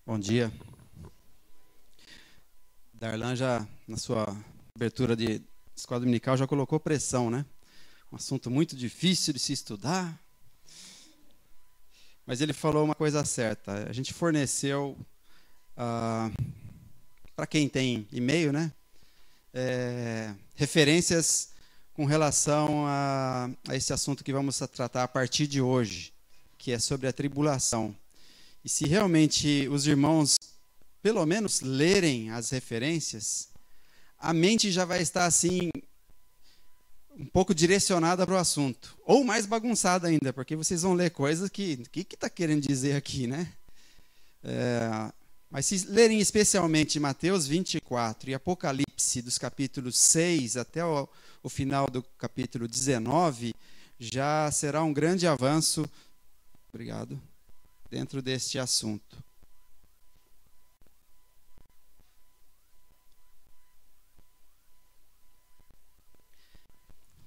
Bom dia. Darlan já, na sua abertura de escola dominical, já colocou pressão, né? Um assunto muito difícil de se estudar. Mas ele falou uma coisa certa. A gente forneceu, para quem tem e-mail, né? Referências com relação a esse assunto que vamos tratar a partir de hoje, que é sobre a tribulação. E se realmente os irmãos, pelo menos, lerem as referências, a mente já vai estar assim, um pouco direcionada para o assunto. Ou mais bagunçada ainda, porque vocês vão ler coisas que... O que está querendo dizer aqui, né? Mas se lerem especialmente Mateus 24 e Apocalipse, dos capítulos 6 até o final do capítulo 19, já será um grande avanço, obrigado, dentro deste assunto.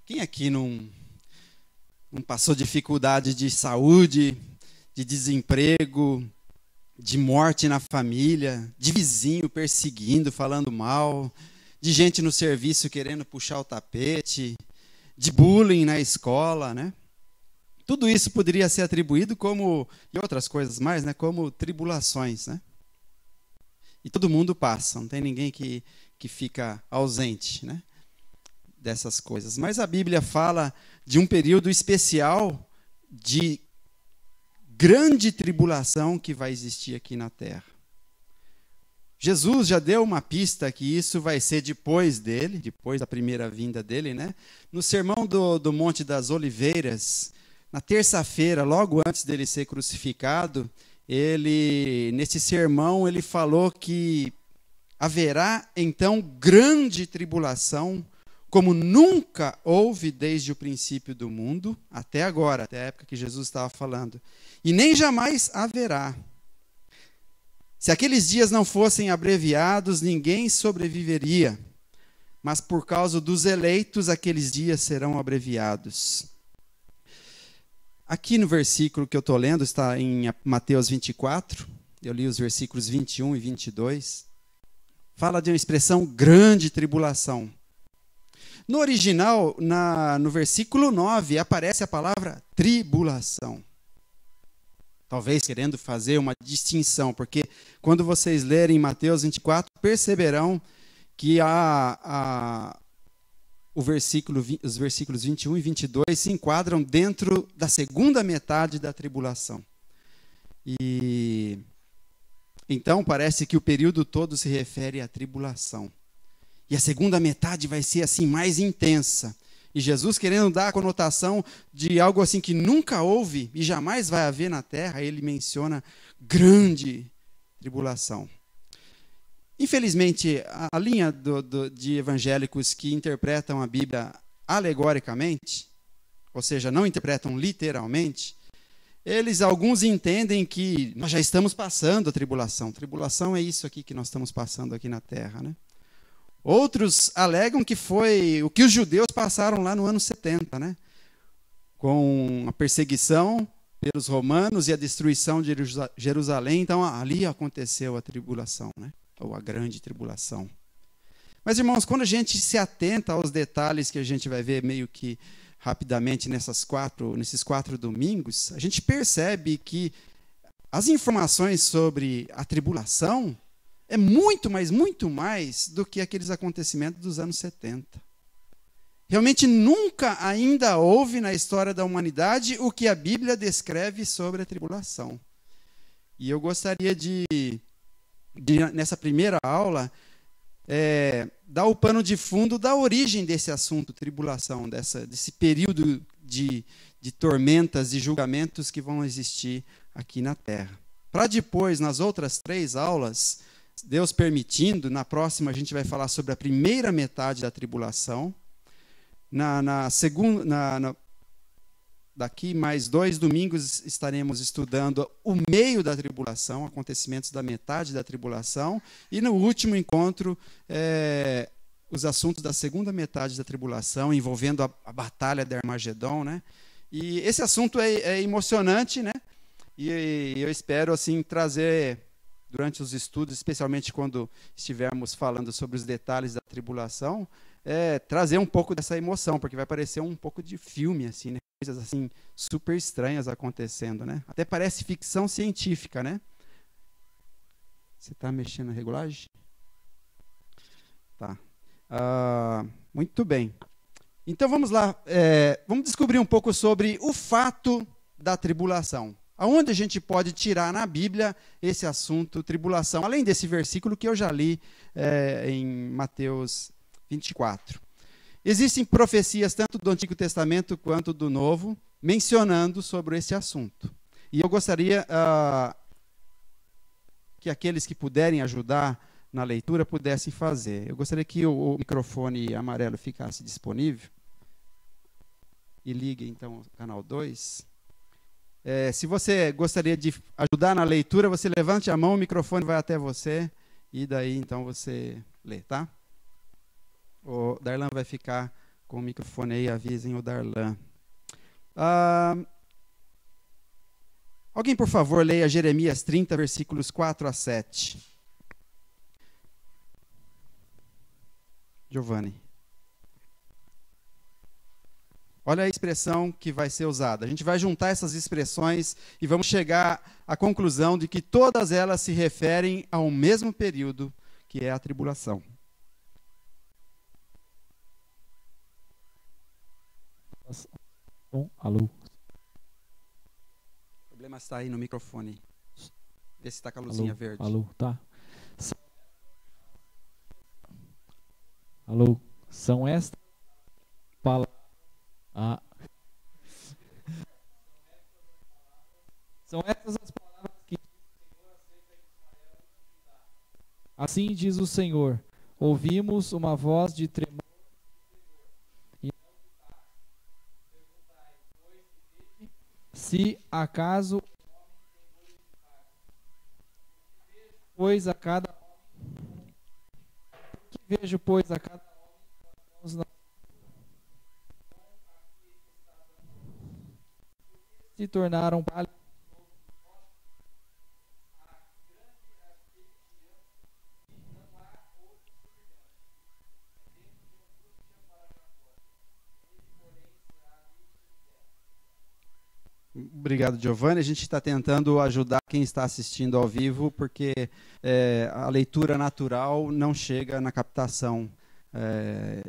Quem aqui não passou dificuldade de saúde, de desemprego, de morte na família, de vizinho perseguindo, falando mal, de gente no serviço querendo puxar o tapete, de bullying na escola, né? Tudo isso poderia ser atribuído como, e outras coisas mais, né? Como tribulações, né? E todo mundo passa, não tem ninguém que fica ausente, né? Dessas coisas. Mas a Bíblia fala de um período especial de grande tribulação que vai existir aqui na terra. Jesus já deu uma pista que isso vai ser depois dele, depois da primeira vinda dele, né? No sermão do Monte das Oliveiras, na terça-feira, logo antes dele ser crucificado, nesse sermão, ele falou que haverá então grande tribulação, como nunca houve desde o princípio do mundo, até agora, até a época que Jesus estava falando. E nem jamais haverá. Se aqueles dias não fossem abreviados, ninguém sobreviveria. Mas por causa dos eleitos, aqueles dias serão abreviados. Aqui no versículo que eu estou lendo, está em Mateus 24, eu li os versículos 21 e 22, fala de uma expressão grande tribulação. No original, no versículo 9, aparece a palavra tribulação. Talvez querendo fazer uma distinção, porque quando vocês lerem Mateus 24, perceberão que os versículos 21 e 22 se enquadram dentro da segunda metade da tribulação. E então parece que o período todo se refere à tribulação. E a segunda metade vai ser assim mais intensa. E Jesus, querendo dar a conotação de algo assim que nunca houve e jamais vai haver na terra, ele menciona grande tribulação. Infelizmente, a linha de evangélicos que interpretam a Bíblia alegoricamente, ou seja, não interpretam literalmente, alguns entendem que nós já estamos passando a tribulação. Tribulação é isso aqui que nós estamos passando aqui na terra, né? Outros alegam que foi o que os judeus passaram lá no ano 70, né? Com a perseguição pelos romanos e a destruição de Jerusalém. Então, ali aconteceu a tribulação, né? Ou a grande tribulação. Mas, irmãos, quando a gente se atenta aos detalhes que a gente vai ver meio que rapidamente nesses 4 domingos, a gente percebe que as informações sobre a tribulação é muito, mas muito mais do que aqueles acontecimentos dos anos 70. Realmente nunca ainda houve na história da humanidade o que a Bíblia descreve sobre a tribulação. E eu gostaria de nessa primeira aula, dar o pano de fundo da origem desse assunto, tribulação, desse período de tormentas e julgamentos que vão existir aqui na Terra. Para depois, nas outras 3 aulas, Deus permitindo, na próxima a gente vai falar sobre a primeira metade da tribulação. Daqui mais 2 domingos estaremos estudando o meio da tribulação, acontecimentos da metade da tribulação. E no último encontro, os assuntos da segunda metade da tribulação, envolvendo a batalha de Armagedon, né? E esse assunto é emocionante, né? E eu espero assim trazer durante os estudos, especialmente quando estivermos falando sobre os detalhes da tribulação, trazer um pouco dessa emoção, porque vai parecer um pouco de filme, assim, né? Coisas assim super estranhas acontecendo, né? Até parece ficção científica, né? Você está mexendo na regulagem? Tá. Muito bem. Então vamos lá, vamos descobrir um pouco sobre o fato da tribulação. Aonde a gente pode tirar na Bíblia esse assunto, tribulação, além desse versículo que eu já li em Mateus 24. Existem profecias tanto do Antigo Testamento quanto do Novo, mencionando sobre esse assunto. E eu gostaria que aqueles que puderem ajudar na leitura pudessem fazer. Eu gostaria que o microfone amarelo ficasse disponível. E ligue, então, o canal 2. Se você gostaria de ajudar na leitura, você levante a mão, o microfone vai até você, e daí, então, você lê, tá? O Darlan vai ficar com o microfone aí, avisem o Darlan. Alguém, por favor, leia Jeremias 30, versículos 4 a 7. Giovanni. Olha a expressão que vai ser usada. A gente vai juntar essas expressões e vamos chegar à conclusão de que todas elas se referem ao mesmo período, que é a tribulação. Alô. O problema está aí no microfone. Vê se está com a luzinha verde. Alô, tá. Alô, são estas palavras. São estas as palavras que diz o Senhor acerca de Israel e Judá. Assim diz o Senhor: ouvimos uma voz de tremor e não de paz. Perguntai, pois, se acaso o homem tem dores de paz. Vejo, pois, a cada homem com as mãos se tornaram pálidos. Obrigado, Giovanni. A gente está tentando ajudar quem está assistindo ao vivo, porque a leitura natural não chega na captação.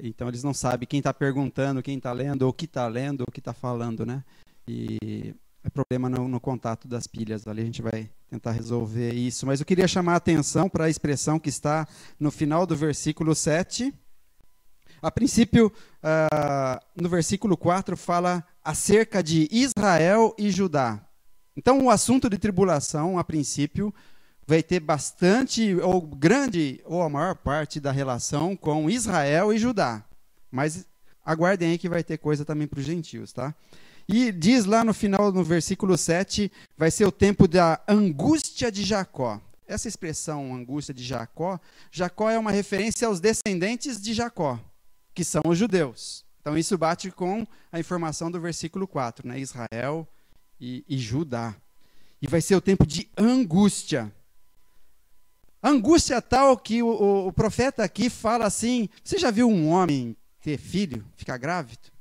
Então, eles não sabem quem está perguntando, quem está lendo, ou o que está falando, né? E é problema no contato das pilhas. Ali a gente vai tentar resolver isso. Mas eu queria chamar a atenção para a expressão que está no final do versículo 7. A princípio, no versículo 4, fala acerca de Israel e Judá. Então, o assunto de tribulação, a princípio, vai ter bastante, ou grande, ou a maior parte da relação com Israel e Judá. Mas aguardem aí que vai ter coisa também para os gentios, tá? E diz lá no final, no versículo 7, vai ser o tempo da angústia de Jacó. Essa expressão, angústia de Jacó, Jacó é uma referência aos descendentes de Jacó, que são os judeus. Então, isso bate com a informação do versículo 4, né? Israel e Judá. E vai ser o tempo de angústia. Angústia tal que o profeta aqui fala assim, você já viu um homem ter filho, ficar grávido?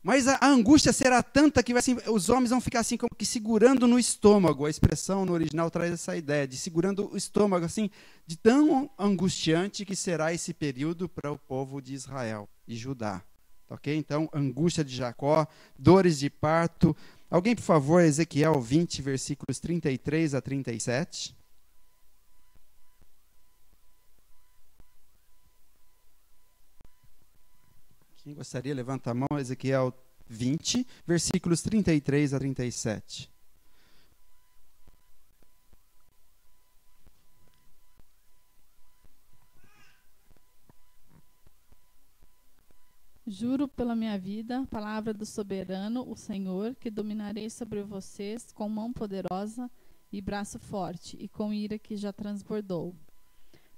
Mas a angústia será tanta que assim, os homens vão ficar assim como que segurando no estômago. A expressão no original traz essa ideia de segurando o estômago, assim, de tão angustiante que será esse período para o povo de Israel e Judá. Ok? Então, angústia de Jacó, dores de parto. Alguém, por favor, Ezequiel 20, versículos 33 a 37. Quem gostaria, levanta a mão, Ezequiel 20, versículos 33 a 37. Juro pela minha vida, palavra do soberano, o Senhor, que dominarei sobre vocês com mão poderosa e braço forte, e com ira que já transbordou.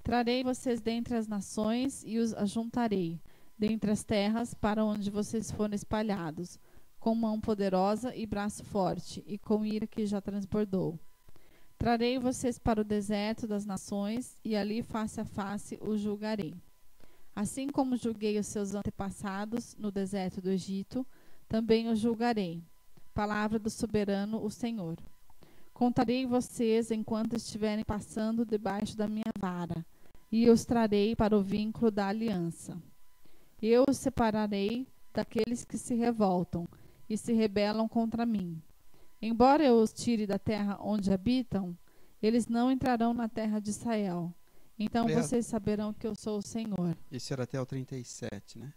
Trarei vocês dentre as nações e os ajuntarei, dentre as terras para onde vocês foram espalhados, com mão poderosa e braço forte, e com ira que já transbordou. Trarei vocês para o deserto das nações, e ali face a face os julgarei. Assim como julguei os seus antepassados no deserto do Egito, também os julgarei. Palavra do soberano, o Senhor. Contarei vocês enquanto estiverem passando debaixo da minha vara, e os trarei para o vínculo da aliança. Eu os separarei daqueles que se revoltam e se rebelam contra mim. Embora eu os tire da terra onde habitam, eles não entrarão na terra de Israel. Então vocês saberão que eu sou o Senhor. Isso era até o 37, né?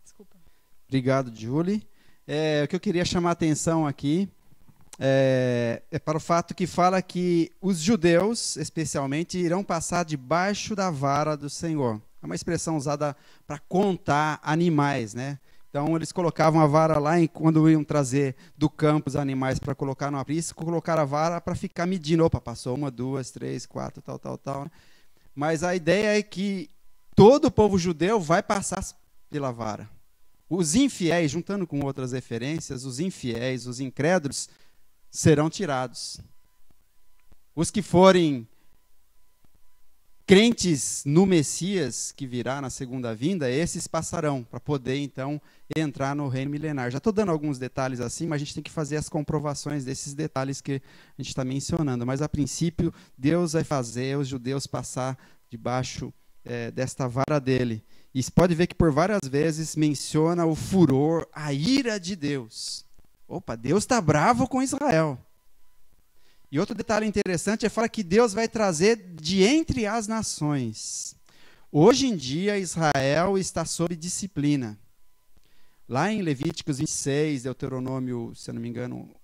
Desculpa. Obrigado, Julie. O que eu queria chamar a atenção aqui é para o fato que fala que os judeus, especialmente, irão passar debaixo da vara do Senhor. É uma expressão usada para contar animais, né? Então, eles colocavam a vara lá, quando iam trazer do campo os animais para colocar no aprisco, colocaram a vara para ficar medindo. Opa, passou 1, 2, 3, 4, tal. Mas a ideia é que todo o povo judeu vai passar pela vara. Os infiéis, juntando com outras referências, os infiéis, os incrédulos, serão tirados. Os que forem crentes no Messias, que virá na segunda vinda, esses passarão, para poder, então, entrar no reino milenar. Já estou dando alguns detalhes assim, mas a gente tem que fazer as comprovações desses detalhes que a gente está mencionando. Mas, a princípio, Deus vai fazer os judeus passar debaixo desta vara dele. E você pode ver que por várias vezes menciona o furor, a ira de Deus. Opa, Deus está bravo com Israel. E outro detalhe interessante é falar que Deus vai trazer de entre as nações. Hoje em dia, Israel está sob disciplina. Lá em Levíticos 26, Deuteronômio, se eu não me engano,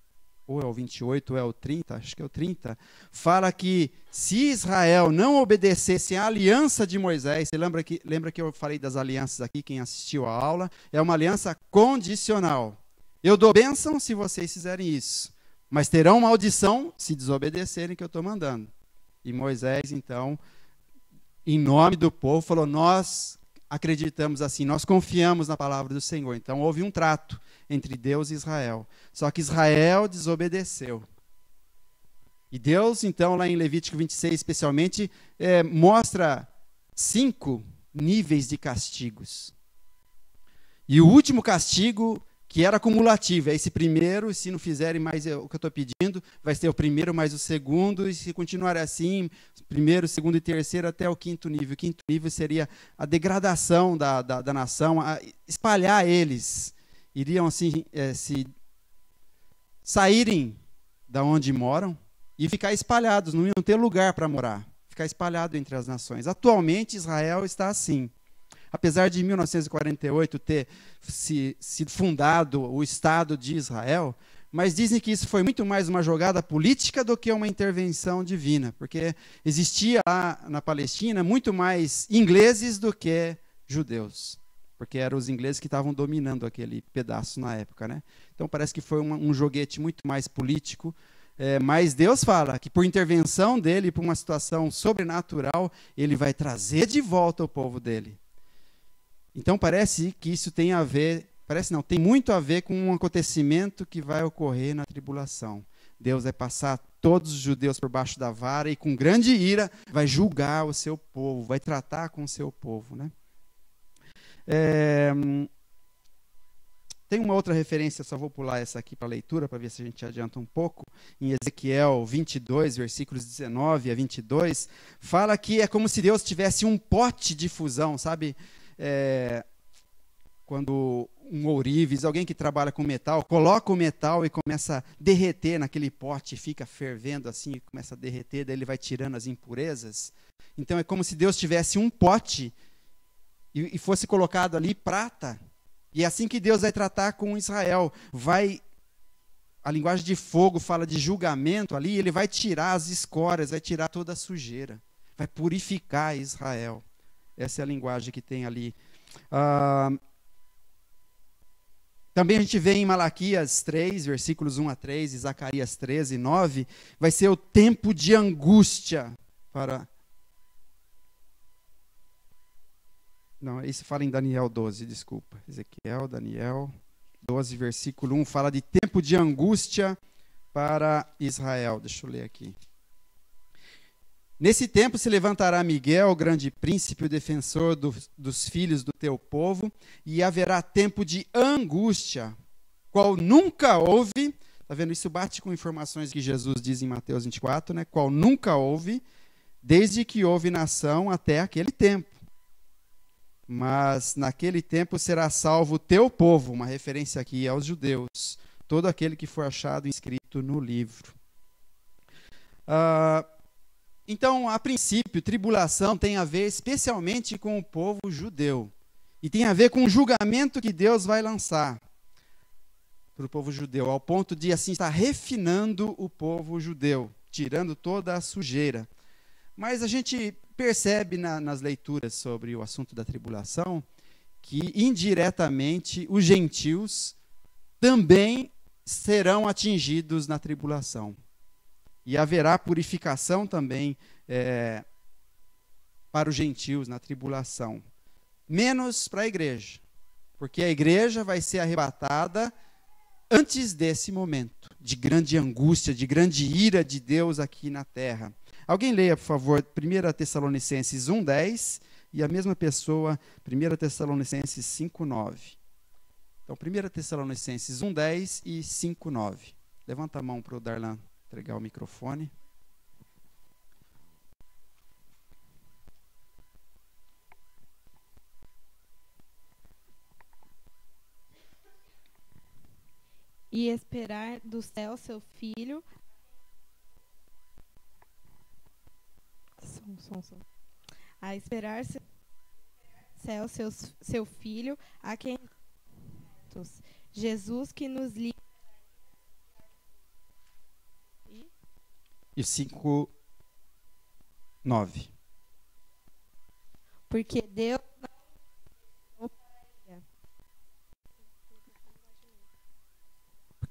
ou é o 28 ou é o 30, acho que é o 30, fala que se Israel não obedecesse à aliança de Moisés, você lembra que eu falei das alianças aqui, quem assistiu à aula, é uma aliança condicional. Eu dou bênção se vocês fizerem isso, mas terão maldição se desobedecerem que eu estou mandando. E Moisés, então, em nome do povo, falou, nós acreditamos assim, nós confiamos na palavra do Senhor. Então, houve um trato entre Deus e Israel. Só que Israel desobedeceu. E Deus, então, lá em Levítico 26, especialmente, mostra 5 níveis de castigos. E o último castigo, que era cumulativo, é esse primeiro, se não fizerem mais o que eu estou pedindo, vai ser o primeiro mais o segundo, e se continuar assim, primeiro, segundo e terceiro, até o 5º nível. O 5º nível seria a degradação da nação, a espalhar eles. Iriam assim, se saírem da onde moram e ficar espalhados, não iam ter lugar para morar, ficar espalhado entre as nações. Atualmente, Israel está assim. Apesar de 1948 ter sido fundado o Estado de Israel, mas dizem que isso foi muito mais uma jogada política do que uma intervenção divina, porque existia lá na Palestina muito mais ingleses do que judeus, porque eram os ingleses que estavam dominando aquele pedaço na época, né? Então parece que foi um joguete muito mais político, mas Deus fala que por intervenção dele, por uma situação sobrenatural, ele vai trazer de volta o povo dele. Então parece que isso tem a ver, tem muito a ver com um acontecimento que vai ocorrer na tribulação. Deus vai passar todos os judeus por baixo da vara e com grande ira vai julgar o seu povo, vai tratar com o seu povo, né? Tem uma outra referência, só vou pular essa aqui para a leitura, para ver se a gente adianta um pouco. Em Ezequiel 22, versículos 19 a 22, fala que é como se Deus tivesse um pote de fusão, sabe? Quando um ourives, alguém que trabalha com metal, coloca o metal e começa a derreter naquele pote, fica fervendo assim, e começa a derreter, daí ele vai tirando as impurezas. Então é como se Deus tivesse um pote e fosse colocado ali prata. E é assim que Deus vai tratar com Israel. A linguagem de fogo fala de julgamento ali, ele vai tirar as escórias, vai tirar toda a sujeira, vai purificar Israel. Essa é a linguagem que tem ali. Também a gente vê em Malaquias 3, versículos 1 a 3, e Zacarias 13, 9, vai ser o tempo de angústia para... Não, isso fala em Daniel 12, desculpa. Ezequiel, Daniel 12, versículo 1, fala de tempo de angústia para Israel. Deixa eu ler aqui. Nesse tempo se levantará Miguel, o grande príncipe, o defensor dos filhos do teu povo, e haverá tempo de angústia, qual nunca houve. Está vendo? Isso bate com informações que Jesus diz em Mateus 24, né? Qual nunca houve, desde que houve nação até aquele tempo. Mas naquele tempo será salvo o teu povo, uma referência aqui aos judeus, todo aquele que for achado inscrito no livro. Então, a princípio, tribulação tem a ver especialmente com o povo judeu. E tem a ver com o julgamento que Deus vai lançar para o povo judeu, ao ponto de assim estar refinando o povo judeu, tirando toda a sujeira. Mas a gente percebe nas leituras sobre o assunto da tribulação que indiretamente os gentios também serão atingidos na tribulação. E haverá purificação também para os gentios na tribulação. Menos para a igreja, porque a igreja vai ser arrebatada antes desse momento de grande angústia, de grande ira de Deus aqui na terra. Alguém leia, por favor, 1 Tessalonicenses 1:10 e a mesma pessoa, 1 Tessalonicenses 5:9. Então, 1 Tessalonicenses 1:10 e 5:9. Levanta a mão para o Darlan entregar o microfone. E esperar do céu seu filho. A esperar céu seu filho, a quem Jesus que nos livra. E 5:9. Porque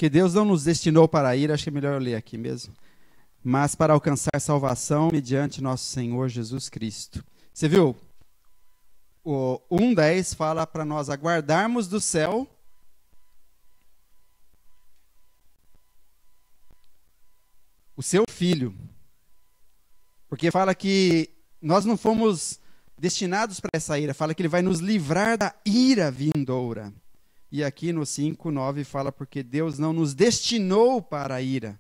Deus não nos destinou para a ira, acho que é melhor eu ler aqui mesmo, mas para alcançar salvação mediante nosso Senhor Jesus Cristo. Você viu? O 1:10 fala para nós aguardarmos do céu o seu filho. Porque fala que nós não fomos destinados para essa ira, fala que ele vai nos livrar da ira vindoura. E aqui no 5:9 fala porque Deus não nos destinou para a ira.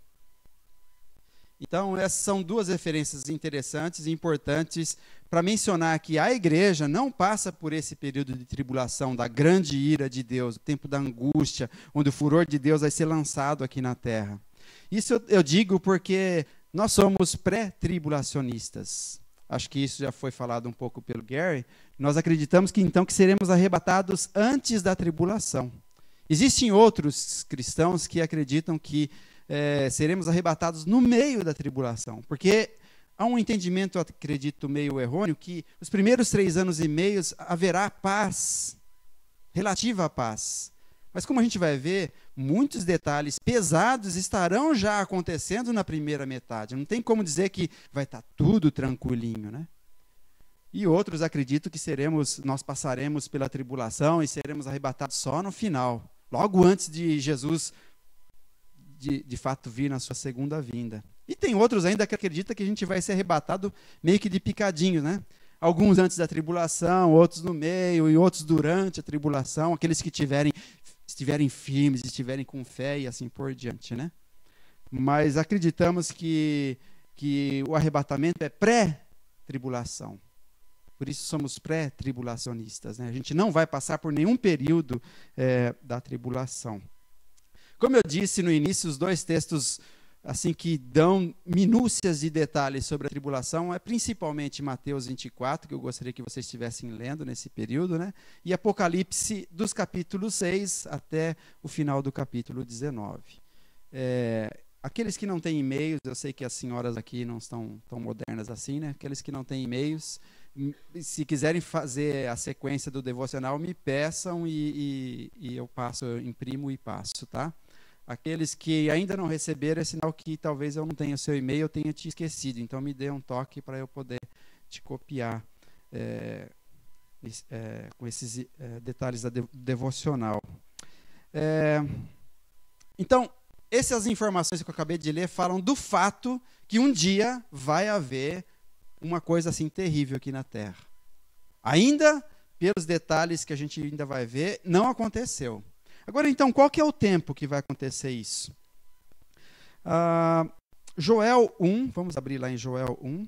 Então, essas são duas referências interessantes e importantes para mencionar que a igreja não passa por esse período de tribulação, da grande ira de Deus, o tempo da angústia, onde o furor de Deus vai ser lançado aqui na terra. Isso eu digo porque nós somos pré-tribulacionistas. Acho que isso já foi falado um pouco pelo Gary. Nós acreditamos que então que seremos arrebatados antes da tribulação. Existem outros cristãos que acreditam que seremos arrebatados no meio da tribulação, porque há um entendimento, eu acredito, meio errôneo, que os primeiros 3 anos e meio haverá paz, relativa paz. Mas como a gente vai ver, muitos detalhes pesados estarão já acontecendo na primeira metade. Não tem como dizer que vai estar tudo tranquilinho, né? E outros acreditam que nós passaremos pela tribulação e seremos arrebatados só no final, logo antes de Jesus de fato vir na sua segunda vinda. E tem outros ainda que acreditam que a gente vai ser arrebatado meio que de picadinho, né? Alguns antes da tribulação, outros no meio e outros durante a tribulação, aqueles que estiverem firmes, estiverem com fé e assim por diante, né? Mas acreditamos que o arrebatamento é pré-tribulação. Por isso somos pré-tribulacionistas, né? A gente não vai passar por nenhum período da tribulação. Como eu disse no início, os 2 textos assim que dão minúcias e detalhes sobre a tribulação é principalmente Mateus 24, que eu gostaria que vocês estivessem lendo nesse período, né? E Apocalipse dos capítulos 6 até o final do capítulo 19. Aqueles que não têm e-mails, eu sei que as senhoras aqui não estão tão modernas assim, né? Aqueles que não têm e-mails, se quiserem fazer a sequência do devocional, me peçam e eu imprimo e passo, tá? Aqueles que ainda não receberam, é sinal que talvez eu não tenha o seu e-mail, eu tenha te esquecido. Então, me dê um toque para eu poder te copiar com esses detalhes da devocional. Então, essas informações que eu acabei de ler falam do fato que um dia vai haver uma coisa assim terrível aqui na terra. Ainda, pelos detalhes que a gente ainda vai ver, não aconteceu. Agora, então, qual que é o tempo que vai acontecer isso? Joel 1, vamos abrir lá em Joel 1.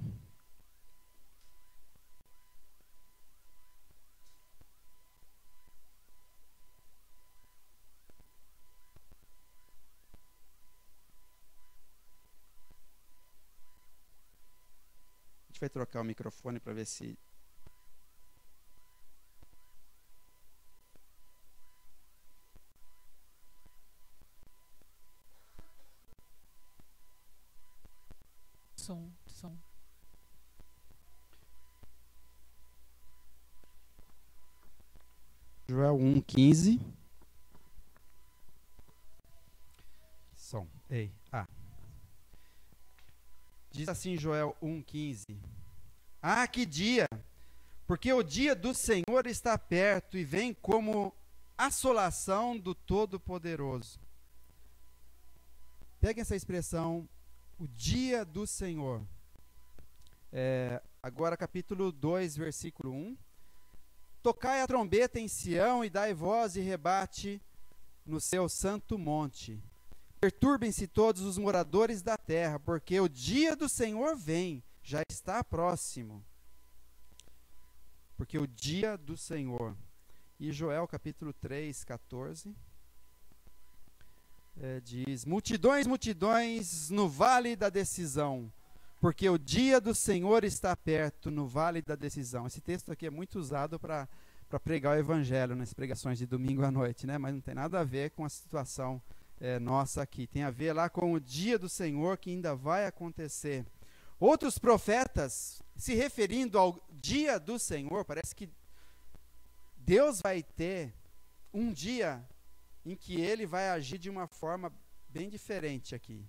A gente vai trocar o microfone para ver se... Som. Joel 1:15. Som. Ei. Diz assim Joel 1:15. Que dia! Porque o dia do Senhor está perto e vem como assolação do Todo-Poderoso. Peguem essa expressão, o dia do Senhor. Agora capítulo 2, versículo 1. Tocai a trombeta em Sião e dai voz e rebate no seu santo monte. Perturbem-se todos os moradores da terra, porque o dia do Senhor vem, já está próximo. Porque o dia do Senhor. E Joel capítulo 3, 14. Diz, multidões, multidões no vale da decisão, porque o dia do Senhor está perto no vale da decisão. Esse texto aqui é muito usado para pregar o evangelho nas pregações de domingo à noite, né? Mas não tem nada a ver com a situação nossa aqui. Tem a ver lá com o dia do Senhor que ainda vai acontecer. Outros profetas, se referindo ao dia do Senhor, parece que Deus vai ter um dia em que ele vai agir de uma forma bem diferente aqui.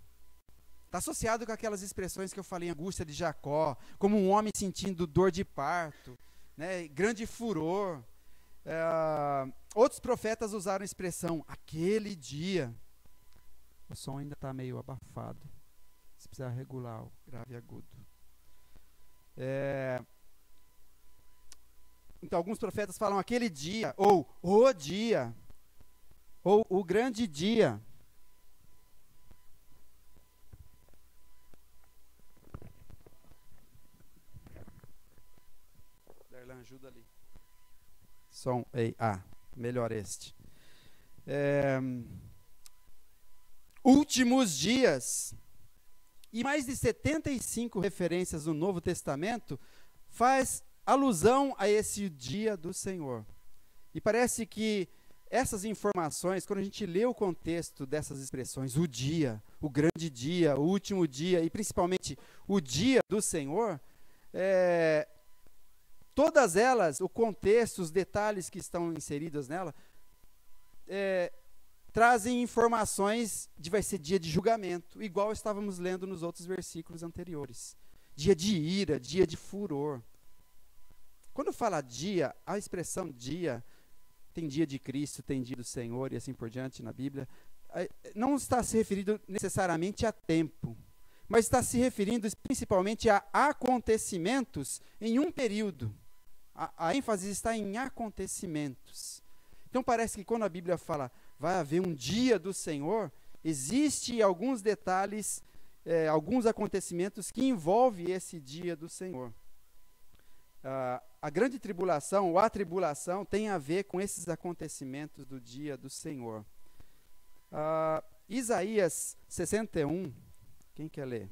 Está associado com aquelas expressões que eu falei, angústia de Jacó, como um homem sentindo dor de parto, né, grande furor. Outros profetas usaram a expressão, aquele dia. O som ainda está meio abafado. Você precisa regular o grave e agudo. Então, alguns profetas falam aquele dia, ou o dia, ou o grande dia. Darlan, ajuda ali. Som, melhor este. Últimos dias. E mais de 75 referências no Novo Testamento faz alusão a esse dia do Senhor. E parece que essas informações, quando a gente lê o contexto dessas expressões, o dia, o grande dia, o último dia e principalmente o dia do Senhor, todas elas, o contexto, os detalhes que estão inseridos nela, trazem informações de vai ser dia de julgamento, igual estávamos lendo nos outros versículos anteriores. Dia de ira, dia de furor. Quando fala dia, a expressão dia, tem dia de Cristo, tem dia do Senhor e assim por diante na Bíblia, não está se referindo necessariamente a tempo, mas está se referindo principalmente a acontecimentos em um período. A ênfase está em acontecimentos. Então parece que quando a Bíblia fala vai haver um dia do Senhor, existe alguns detalhes, alguns acontecimentos que envolvem esse dia do Senhor. A grande tribulação, ou a tribulação, tem a ver com esses acontecimentos do dia do Senhor. Isaías 61, quem quer ler?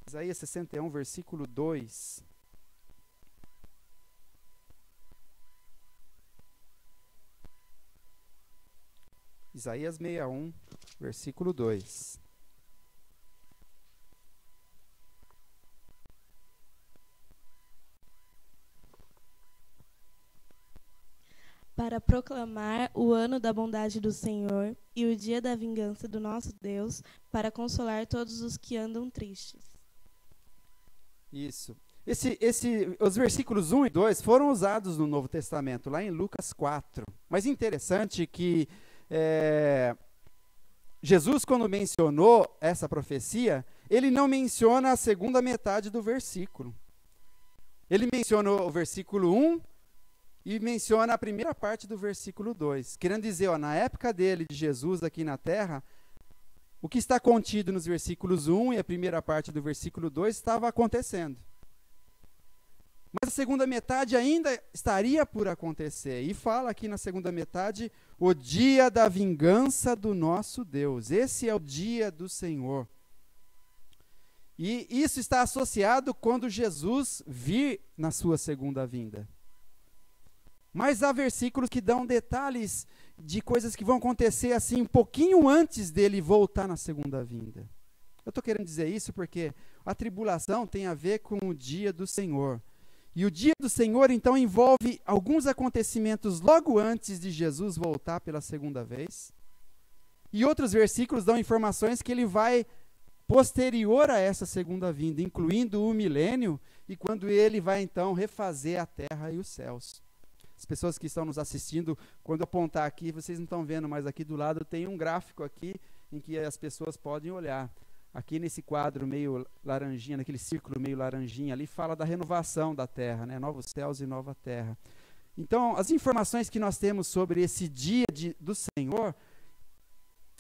Isaías 61, versículo 2. Isaías 61, versículo 2. Para proclamar o ano da bondade do Senhor e o dia da vingança do nosso Deus, para consolar todos os que andam tristes. Isso. Os versículos 1 e 2 foram usados no Novo Testamento, lá em Lucas 4. Mas interessante que Jesus, quando mencionou essa profecia, ele não menciona a segunda metade do versículo. Ele menciona o versículo 1 e menciona a primeira parte do versículo 2. Querendo dizer, na época dele, de Jesus aqui na terra, o que está contido nos versículos 1 e a primeira parte do versículo 2 estava acontecendo. Mas a segunda metade ainda estaria por acontecer. E fala aqui na segunda metade, o dia da vingança do nosso Deus. Esse é o dia do Senhor. E isso está associado quando Jesus vir na sua segunda vinda. Mas há versículos que dão detalhes de coisas que vão acontecer assim um pouquinho antes dele voltar na segunda vinda. Eu estou querendo dizer isso porque a tribulação tem a ver com o dia do Senhor. E o dia do Senhor, então, envolve alguns acontecimentos logo antes de Jesus voltar pela segunda vez. E outros versículos dão informações que ele vai posterior a essa segunda vinda, incluindo o milênio, e quando ele vai então refazer a terra e os céus. As pessoas que estão nos assistindo, quando eu apontar aqui, vocês não estão vendo, mas aqui do lado tem um gráfico aqui em que as pessoas podem olhar. Aqui nesse quadro meio laranjinha, naquele círculo meio laranjinha ali, fala da renovação da terra, né? Novos céus e nova terra. Então, as informações que nós temos sobre esse dia do Senhor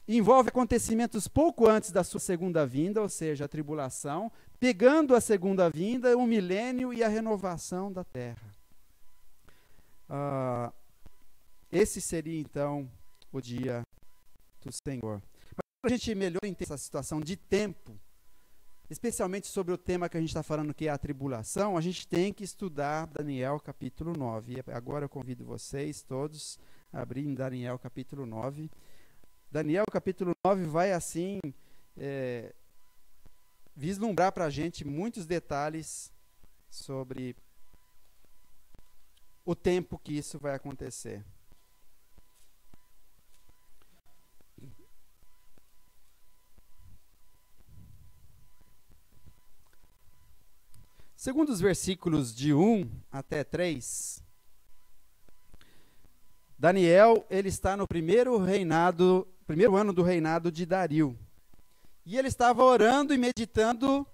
envolve acontecimentos pouco antes da sua segunda vinda, ou seja, a tribulação, pegando a segunda vinda, o milênio e a renovação da terra. Esse seria, então, o dia do Senhor. Mas para a gente melhor entender essa situação de tempo, especialmente sobre o tema que a gente está falando, que é a tribulação, a gente tem que estudar Daniel capítulo 9. E agora eu convido vocês todos a abrirem Daniel capítulo 9. Daniel capítulo 9 vai assim vislumbrar para a gente muitos detalhes sobre o tempo que isso vai acontecer. Segundo os versículos de 1 até 3, Daniel, ele está no primeiro ano do reinado de Dario. E ele estava orando e meditando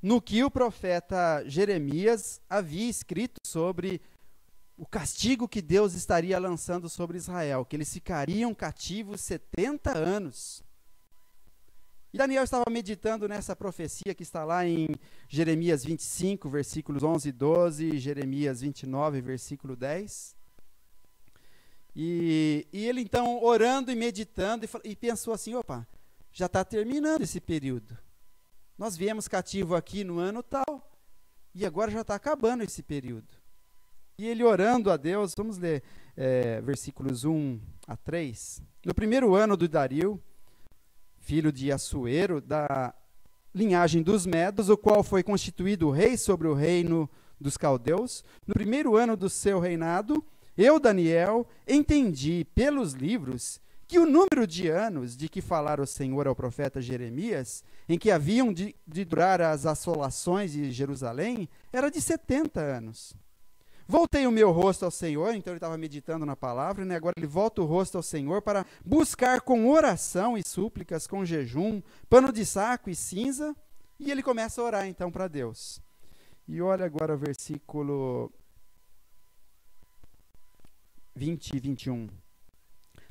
no que o profeta Jeremias havia escrito sobre o castigo que Deus estaria lançando sobre Israel, que eles ficariam cativos 70 anos. E Daniel estava meditando nessa profecia que está lá em Jeremias 25, versículos 11 e 12, Jeremias 29, versículo 10. E ele então orando e meditando e pensou assim, opa, já está terminando esse período. Nós viemos cativo aqui no ano tal e agora já está acabando esse período. E ele orando a Deus, vamos ler versículos 1 a 3. No primeiro ano do Dario, filho de Assuero, da linhagem dos Medos, o qual foi constituído rei sobre o reino dos caldeus, no primeiro ano do seu reinado, eu, Daniel, entendi pelos livros que o número de anos de que falara o Senhor ao profeta Jeremias, em que haviam de durar as assolações de Jerusalém, era de 70 anos. Voltei o meu rosto ao Senhor, então ele estava meditando na palavra, né? Agora ele volta o rosto ao Senhor para buscar com oração e súplicas, com jejum, pano de saco e cinza, e ele começa a orar então para Deus. E olha agora o versículo 20 e 21.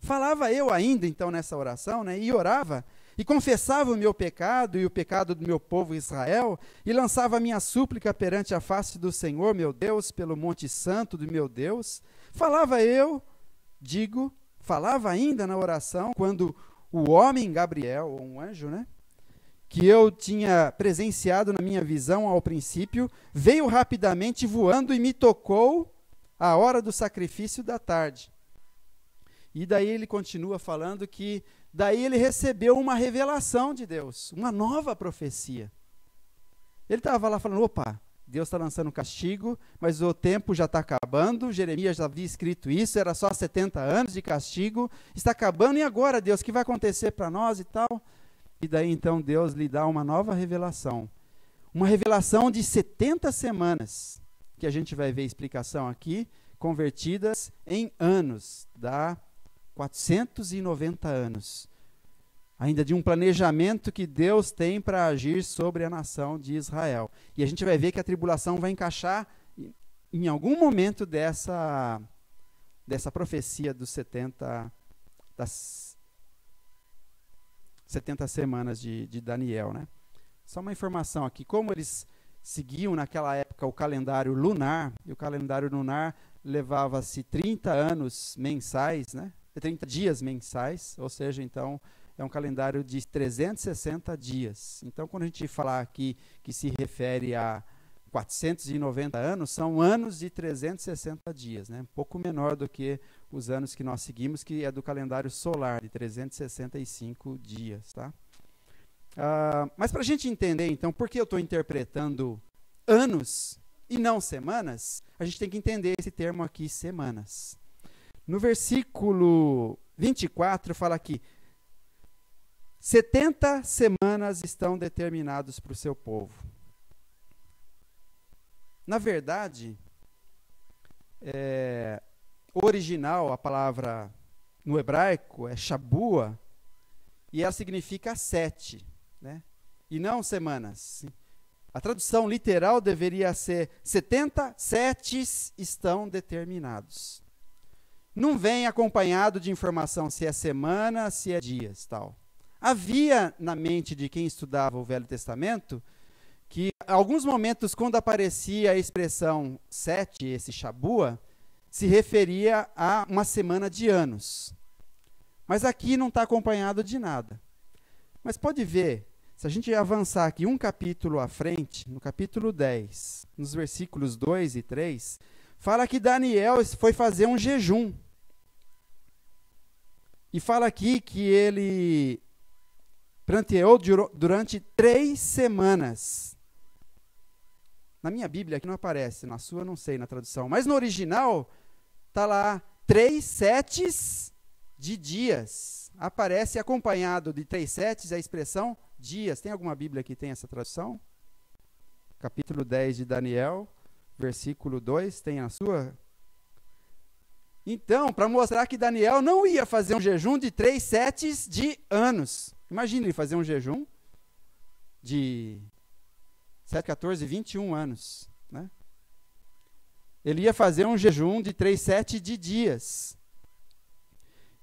Falava eu ainda então nessa oração, né? E orava, e confessava o meu pecado e o pecado do meu povo Israel, e lançava a minha súplica perante a face do Senhor, meu Deus, pelo monte santo do meu Deus. Falava ainda na oração, quando o homem Gabriel, ou um anjo, né, que eu tinha presenciado na minha visão ao princípio, veio rapidamente voando e me tocou à hora do sacrifício da tarde. E daí ele continua falando que daí ele recebeu uma revelação de Deus, uma nova profecia. Ele estava lá falando, opa, Deus está lançando castigo, mas o tempo já está acabando, Jeremias já havia escrito isso, era só 70 anos de castigo, está acabando, e agora, Deus, o que vai acontecer para nós e tal? E daí então Deus lhe dá uma nova revelação, uma revelação de 70 semanas, que a gente vai ver a explicação aqui, convertidas em anos, dá 490 anos. ainda de um planejamento que Deus tem para agir sobre a nação de Israel. E a gente vai ver que a tribulação vai encaixar em algum momento dessa profecia dos 70 semanas de Daniel, né? Só uma informação aqui, como eles seguiam naquela época o calendário lunar, e o calendário lunar levava-se 30 anos mensais, né? 30 dias mensais, ou seja, então, é um calendário de 360 dias. Então, quando a gente falar aqui que se refere a 490 anos, são anos de 360 dias, né? Um pouco menor do que os anos que nós seguimos, que é do calendário solar, de 365 dias, tá? Mas para a gente entender, então, por que eu estou interpretando anos e não semanas, a gente tem que entender esse termo aqui, semanas. No versículo 24, fala aqui, 70 semanas estão determinados para o seu povo. Na verdade, o original, a palavra no hebraico, é shabua, e ela significa 7, né? E não semanas. A tradução literal deveria ser 70 setes estão determinados. Não vem acompanhado de informação se é semana, se é dias, tal. Havia na mente de quem estudava o Velho Testamento que, em alguns momentos, quando aparecia a expressão 7, esse shabua, se referia a uma semana de anos. Mas aqui não está acompanhado de nada. Mas pode ver, se a gente avançar aqui um capítulo à frente, no capítulo 10, nos versículos 2 e 3, fala que Daniel foi fazer um jejum. E fala aqui que ele pranteou durante 3 semanas. Na minha Bíblia aqui não aparece, na sua não sei, na tradução. Mas no original, está lá 3 setes de dias. Aparece acompanhado de 3 setes a expressão dias. Tem alguma Bíblia que tem essa tradução? Capítulo 10 de Daniel, versículo 2, tem a sua? Então, para mostrar que Daniel não ia fazer um jejum de 3 setes de anos. Imagina ele fazer um jejum de 7, 14, 21 anos. Né? Ele ia fazer um jejum de 3 setes de dias.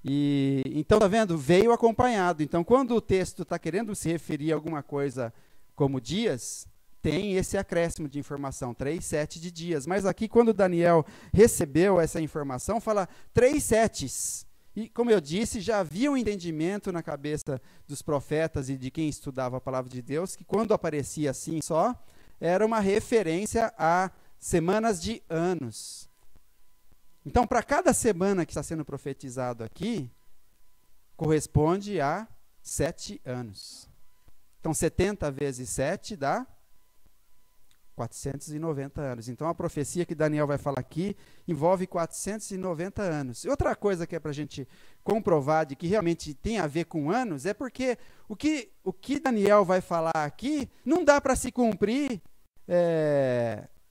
E, então, está vendo? Veio acompanhado. Então, quando o texto está querendo se referir a alguma coisa como dias, tem esse acréscimo de informação, 3 setes de dias. Mas aqui, quando Daniel recebeu essa informação, fala 3 setes. E, como eu disse, já havia um entendimento na cabeça dos profetas e de quem estudava a palavra de Deus, que quando aparecia assim só, era uma referência a semanas de anos. Então, para cada semana que está sendo profetizado aqui, corresponde a 7 anos. Então, 70 vezes 7 dá 490 anos. Então, a profecia que Daniel vai falar aqui envolve 490 anos. E outra coisa que é para a gente comprovar de que realmente tem a ver com anos, é porque o que Daniel vai falar aqui não dá para se cumprir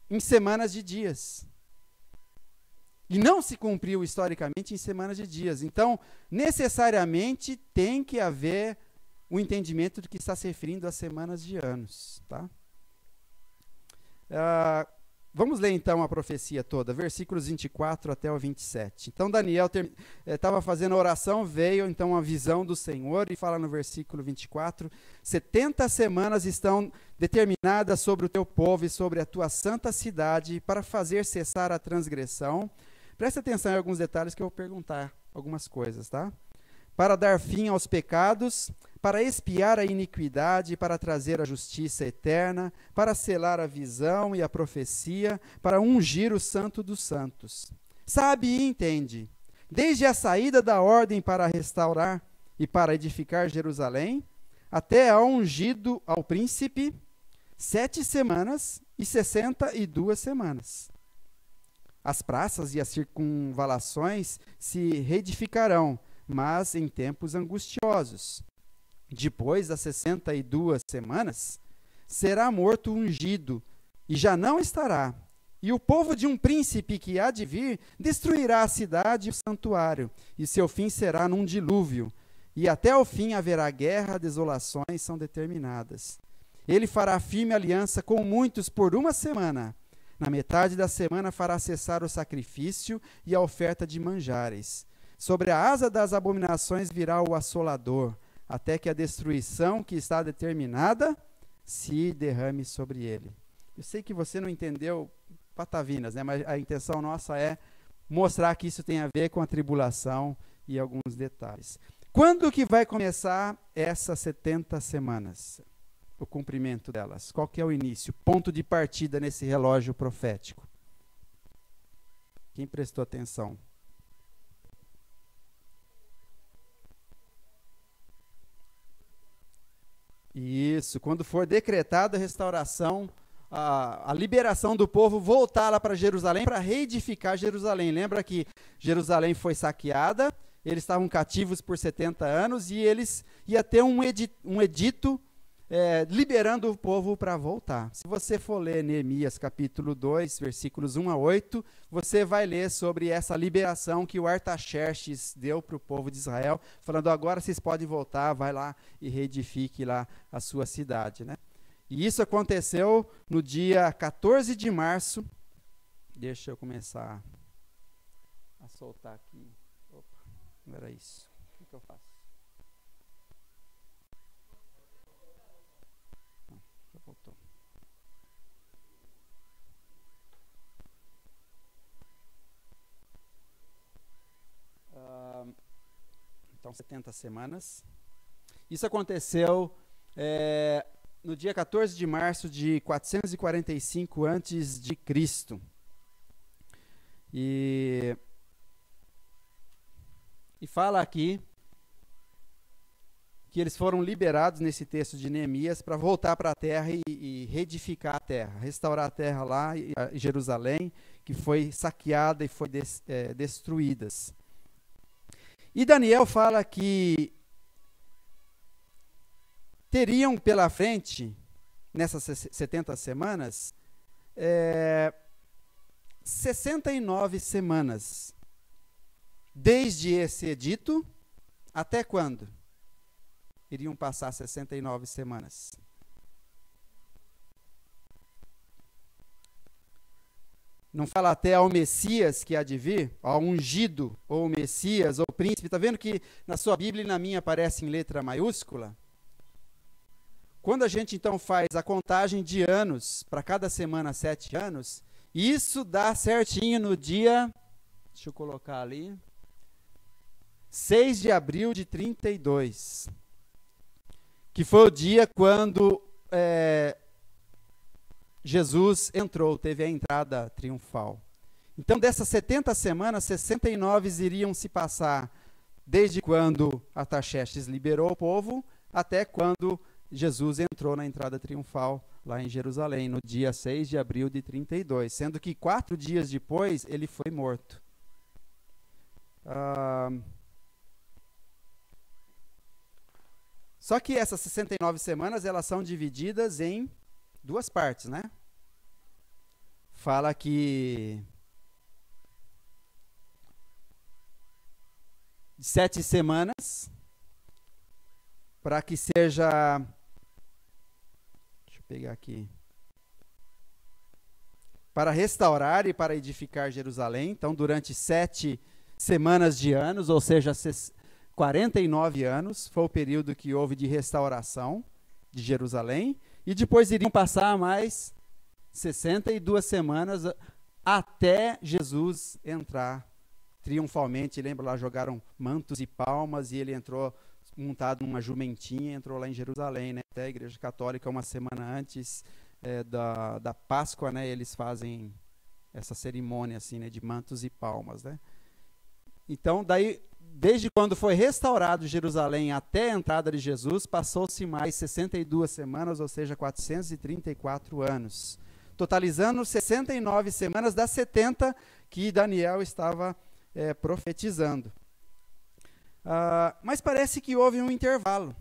em semanas de dias. E não se cumpriu historicamente em semanas de dias. Então, necessariamente tem que haver um entendimento de que está se referindo a semanas de anos. Tá? Vamos ler então a profecia toda, versículos 24 até o 27. Então Daniel estava fazendo a oração, veio então a visão do Senhor e fala no versículo 24, 70 semanas estão determinadas sobre o teu povo e sobre a tua santa cidade para fazer cessar a transgressão. Preste atenção em alguns detalhes que eu vou perguntar algumas coisas, tá? Para dar fim aos pecados, para expiar a iniquidade, para trazer a justiça eterna, para selar a visão e a profecia, para ungir o santo dos santos. Sabe e entende, desde a saída da ordem para restaurar e para edificar Jerusalém, até ao ungido ao príncipe, 7 semanas e 62 semanas. As praças e as circunvalações se reedificarão, mas em tempos angustiosos. Depois das 62 semanas, será morto o ungido, e já não estará. E o povo de um príncipe que há de vir destruirá a cidade e o santuário, e seu fim será num dilúvio. e até o fim haverá guerra, desolações são determinadas. Ele fará firme aliança com muitos por 1 semana. Na metade da semana fará cessar o sacrifício e a oferta de manjares. Sobre a asa das abominações virá o assolador, até que a destruição que está determinada se derrame sobre ele. Eu sei que você não entendeu patavinas, né? Mas a intenção nossa é mostrar que isso tem a ver com a tribulação e alguns detalhes. Quando que vai começar essas 70 semanas? O cumprimento delas. Qual que é o início? Ponto de partida nesse relógio profético. Quem prestou atenção? Isso, quando for decretada a restauração, a liberação do povo, voltar lá para Jerusalém para reedificar Jerusalém. Lembra que Jerusalém foi saqueada, eles estavam cativos por 70 anos e eles ia ter um edito liberando o povo para voltar. Se você for ler Neemias capítulo 2, versículos 1 a 8, você vai ler sobre essa liberação que o Artaxerxes deu para o povo de Israel, falando, agora vocês podem voltar, vai lá e reedifique lá a sua cidade, né? E isso aconteceu no dia 14 de março. Deixa eu começar a soltar aqui. Opa, não era isso. O que eu faço? Não, já voltou. Então, 70 semanas. Isso aconteceu no dia 14 de março de 445 a.C. E fala aqui que eles foram liberados nesse texto de Neemias para voltar para a terra e reedificar a terra, restaurar a terra lá em Jerusalém, que foi saqueada e foi destruídas. E Daniel fala que teriam pela frente, nessas 70 semanas, 69 semanas. Desde esse edito, até quando? Iriam passar 69 semanas. Não fala até ao Messias que há de vir, ao ungido, ou Messias, ou príncipe. Está vendo que na sua Bíblia e na minha aparece em letra maiúscula? Quando a gente então faz a contagem de anos, para cada semana 7 anos, isso dá certinho no dia, deixa eu colocar ali, 6 de abril de 32, que foi o dia quando Jesus entrou, teve a entrada triunfal. Então, dessas 70 semanas, 69 iriam se passar desde quando Artaxerxes liberou o povo até quando Jesus entrou na entrada triunfal lá em Jerusalém, no dia 6 de abril de 32, sendo que 4 dias depois ele foi morto. Só que essas 69 semanas, elas são divididas em 2 partes, né? Fala que 7 semanas, para que seja... Deixa eu pegar aqui. Para restaurar e para edificar Jerusalém. Então, durante 7 semanas de anos, ou seja, 49 anos, foi o período que houve de restauração de Jerusalém. E depois iriam passar mais 62 semanas até Jesus entrar triunfalmente. Lembra lá, jogaram mantos e palmas e ele entrou montado numa jumentinha, entrou lá em Jerusalém, né? Até a Igreja Católica, uma semana antes da Páscoa, né? Eles fazem essa cerimônia assim, né? De mantos e palmas, né? Então, daí, desde quando foi restaurado Jerusalém até a entrada de Jesus, passou-se mais 62 semanas, ou seja, 434 anos. Totalizando 69 semanas das 70 que Daniel estava profetizando. Mas parece que houve um intervalo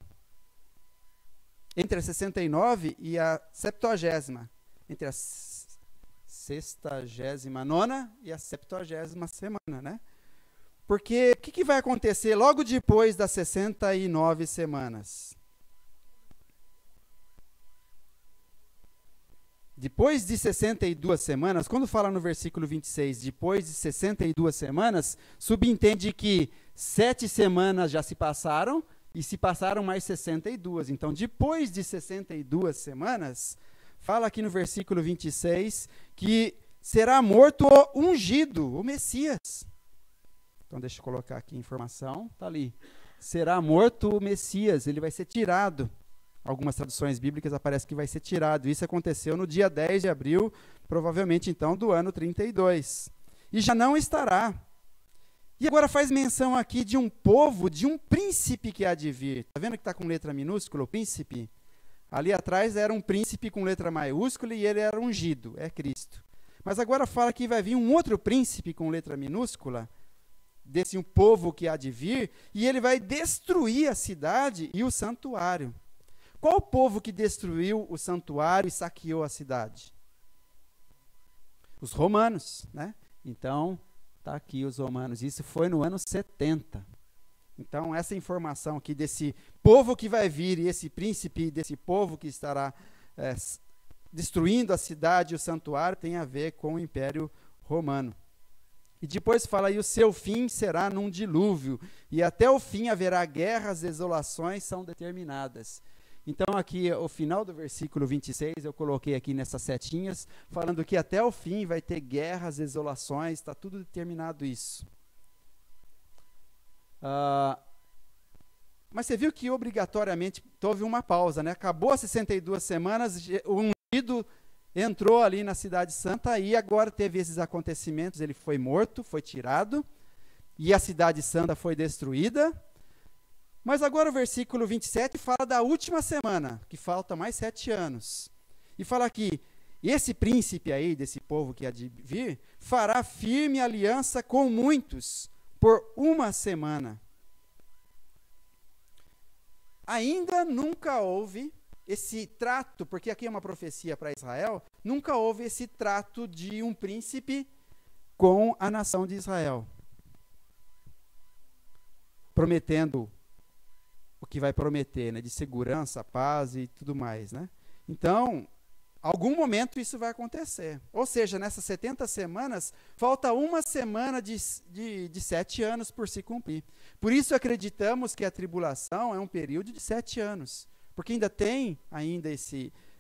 entre a 69 e a 70ª, entre a 69ª e a 70ª semana, né? Porque o que vai acontecer logo depois das 69 semanas? Depois de 62 semanas, quando fala no versículo 26, depois de 62 semanas, subentende que 7 semanas já se passaram e se passaram mais 62. Então, depois de 62 semanas, fala aqui no versículo 26 que será morto o ungido, o Messias. Então, deixa eu colocar aqui a informação, está ali. Será morto o Messias, ele vai ser tirado. Algumas traduções bíblicas aparece que vai ser tirado. Isso aconteceu no dia 10 de abril, provavelmente então do ano 32. E já não estará. E agora faz menção aqui de um povo, de um príncipe que há de vir. Está vendo que está com letra minúscula, o príncipe? Ali atrás era um príncipe com letra maiúscula e ele era ungido, é Cristo. Mas agora fala que vai vir um outro príncipe com letra minúscula, desse um povo que há de vir, e ele vai destruir a cidade e o santuário. Qual o povo que destruiu o santuário e saqueou a cidade? Os romanos, né? Então, está aqui os romanos. Isso foi no ano 70. Então, essa informação aqui desse povo que vai vir, e esse príncipe desse povo que estará destruindo a cidade e o santuário, tem a ver com o Império Romano. E depois fala, e o seu fim será num dilúvio, e até o fim haverá guerras, desolações são determinadas. Então, aqui, o final do versículo 26, eu coloquei aqui nessas setinhas, falando que até o fim vai ter guerras, desolações, está tudo determinado isso. Mas você viu que obrigatoriamente houve uma pausa, né? Acabou as 62 semanas, o ungido entrou ali na Cidade Santa e agora teve esses acontecimentos, ele foi morto, foi tirado, e a Cidade Santa foi destruída. Mas agora o versículo 27 fala da última semana, que falta mais 7 anos. E fala que esse príncipe aí, desse povo que há de vir, fará firme aliança com muitos por uma semana. Ainda nunca houve esse trato, porque aqui é uma profecia para Israel, nunca houve esse trato de um príncipe com a nação de Israel, prometendo o que vai prometer, né, de segurança, paz e tudo mais, né? Então, algum momento isso vai acontecer. Ou seja, nessas 70 semanas, falta uma semana de 7 anos por se cumprir. Por isso acreditamos que a tribulação é um período de 7 anos, porque ainda tem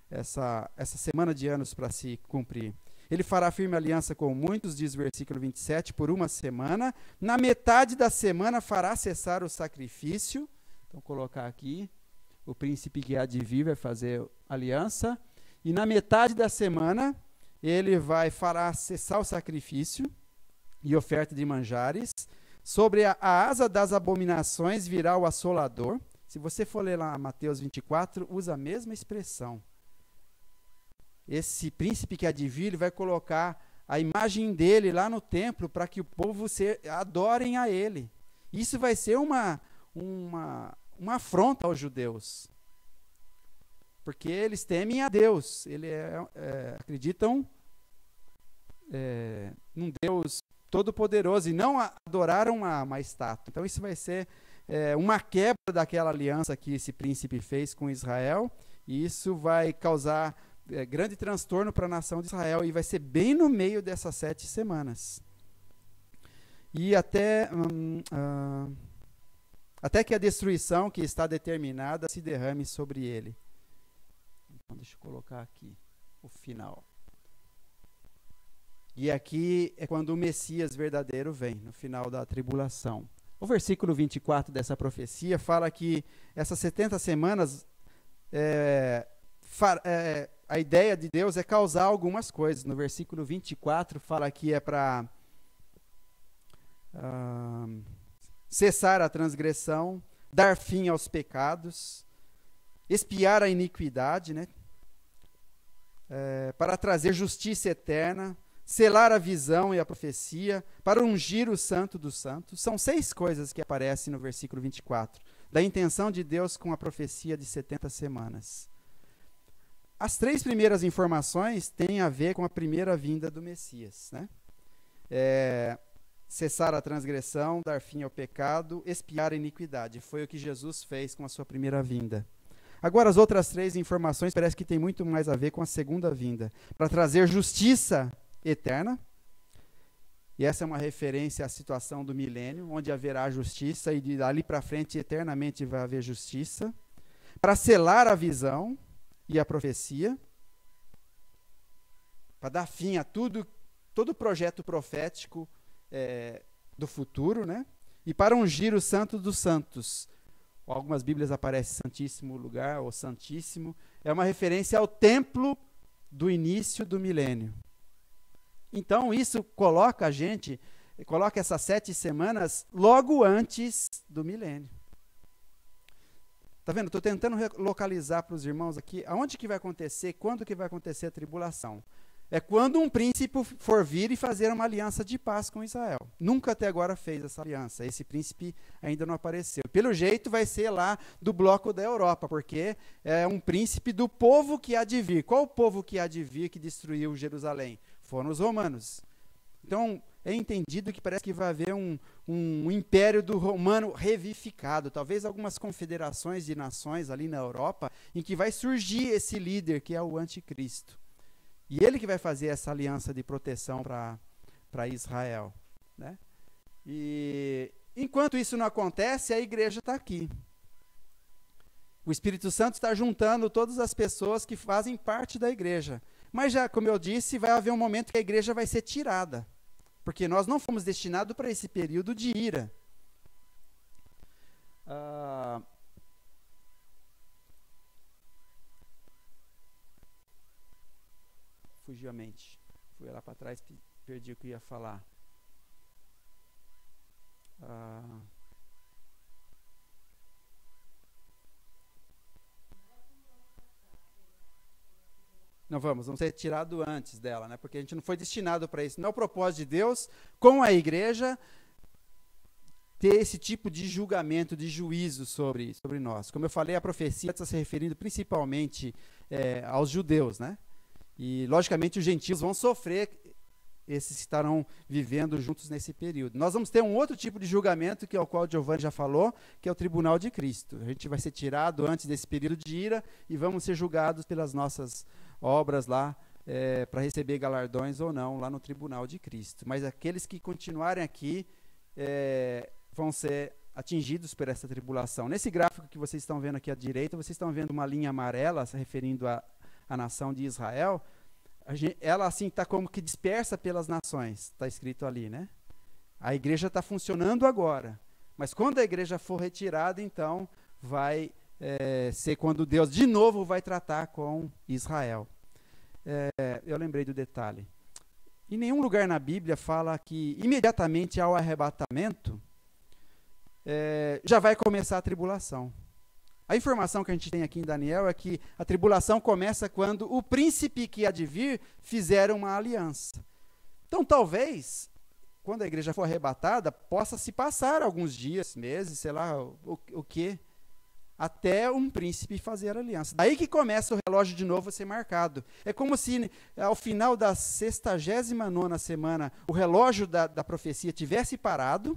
essa semana de anos para se cumprir. Ele fará firme aliança com muitos, diz o versículo 27, por uma semana. Na metade da semana fará cessar o sacrifício. Então, colocar aqui, o príncipe que há de vir vai fazer aliança. E na metade da semana, ele fará cessar o sacrifício e oferta de manjares. Sobre a asa das abominações virá o assolador. Se você for ler lá Mateus 24, usa a mesma expressão. Esse príncipe que há de vir, ele vai colocar a imagem dele lá no templo para que o povo adorem a ele. Isso vai ser uma afronta aos judeus. Porque eles temem a Deus. Acreditam num Deus todo-poderoso e não adoraram uma estátua. Então isso vai ser uma quebra daquela aliança que esse príncipe fez com Israel, e isso vai causar grande transtorno para a nação de Israel, e vai ser bem no meio dessas 7 semanas. E até que a destruição que está determinada se derrame sobre ele. Então, deixa eu colocar aqui o final. E aqui é quando o Messias verdadeiro vem, no final da tribulação. O versículo 24 dessa profecia fala que essas 70 semanas, a ideia de Deus é causar algumas coisas. No versículo 24 fala que é para cessar a transgressão, dar fim aos pecados, expiar a iniquidade, né? Para trazer justiça eterna, selar a visão e a profecia, para ungir o santo dos santos. São 6 coisas que aparecem no versículo 24, da intenção de Deus com a profecia de 70 semanas. As 3 primeiras informações têm a ver com a primeira vinda do Messias, né? cessar a transgressão, dar fim ao pecado, expiar a iniquidade. Foi o que Jesus fez com a sua primeira vinda. Agora, as outras 3 informações parece que tem muito mais a ver com a segunda vinda. Para trazer justiça eterna, e essa é uma referência à situação do milênio, onde haverá justiça, e dali para frente, eternamente, vai haver justiça. Para selar a visão e a profecia, para dar fim a todo o projeto profético do futuro, né? E para ungir o Santo dos Santos. Algumas Bíblias aparece Santíssimo Lugar ou Santíssimo. É uma referência ao templo do início do milênio. Então, isso coloca essas 7 semanas logo antes do milênio. Tá vendo? Estou tentando localizar para os irmãos aqui aonde que vai acontecer, quando que vai acontecer a tribulação. É quando um príncipe for vir e fazer uma aliança de paz com Israel. Nunca até agora fez essa aliança. Esse príncipe ainda não apareceu. Pelo jeito vai ser lá do bloco da Europa, porque é um príncipe do povo que há de vir. Qual o povo que há de vir que destruiu Jerusalém? Foram os romanos. Então, é entendido que parece que vai haver um império do romano revivificado. Talvez algumas confederações de nações ali na Europa, em que vai surgir esse líder que é o anticristo. E ele que vai fazer essa aliança de proteção para Israel, né? E enquanto isso não acontece, a igreja está aqui. O Espírito Santo está juntando todas as pessoas que fazem parte da igreja. Mas já, como eu disse, vai haver um momento que a igreja vai ser tirada. Porque nós não fomos destinados para esse período de ira. Fugiu a mente. Fui lá para trás, perdi o que ia falar. Não vamos ser tirados antes dela, né? Porque a gente não foi destinado para isso. Não é o propósito de Deus, com a igreja, ter esse tipo de julgamento, de juízo sobre nós. Como eu falei, a profecia está se referindo principalmente aos judeus, né? E, logicamente, os gentios vão sofrer, esses que estarão vivendo juntos nesse período. Nós vamos ter um outro tipo de julgamento, que é o qual o Giovanni já falou, que é o tribunal de Cristo. A gente vai ser tirado antes desse período de ira e vamos ser julgados pelas nossas obras lá, para receber galardões ou não, lá no tribunal de Cristo. Mas aqueles que continuarem aqui vão ser atingidos por essa tribulação. Nesse gráfico que vocês estão vendo aqui à direita, vocês estão vendo uma linha amarela se referindo a nação de Israel. Ela assim está como que dispersa pelas nações, está escrito ali, né? A igreja está funcionando agora, mas quando a igreja for retirada, então vai ser quando Deus de novo vai tratar com Israel. Eu lembrei do detalhe. Em nenhum lugar na Bíblia fala que imediatamente ao arrebatamento já vai começar a tribulação. A informação que a gente tem aqui em Daniel é que a tribulação começa quando o príncipe que há de vir fizer uma aliança. Então, talvez, quando a igreja for arrebatada, possa se passar alguns dias, meses, sei lá, o quê, até um príncipe fazer a aliança. Daí que começa o relógio de novo a ser marcado. É como se, ao final da 69ª semana, o relógio da profecia tivesse parado,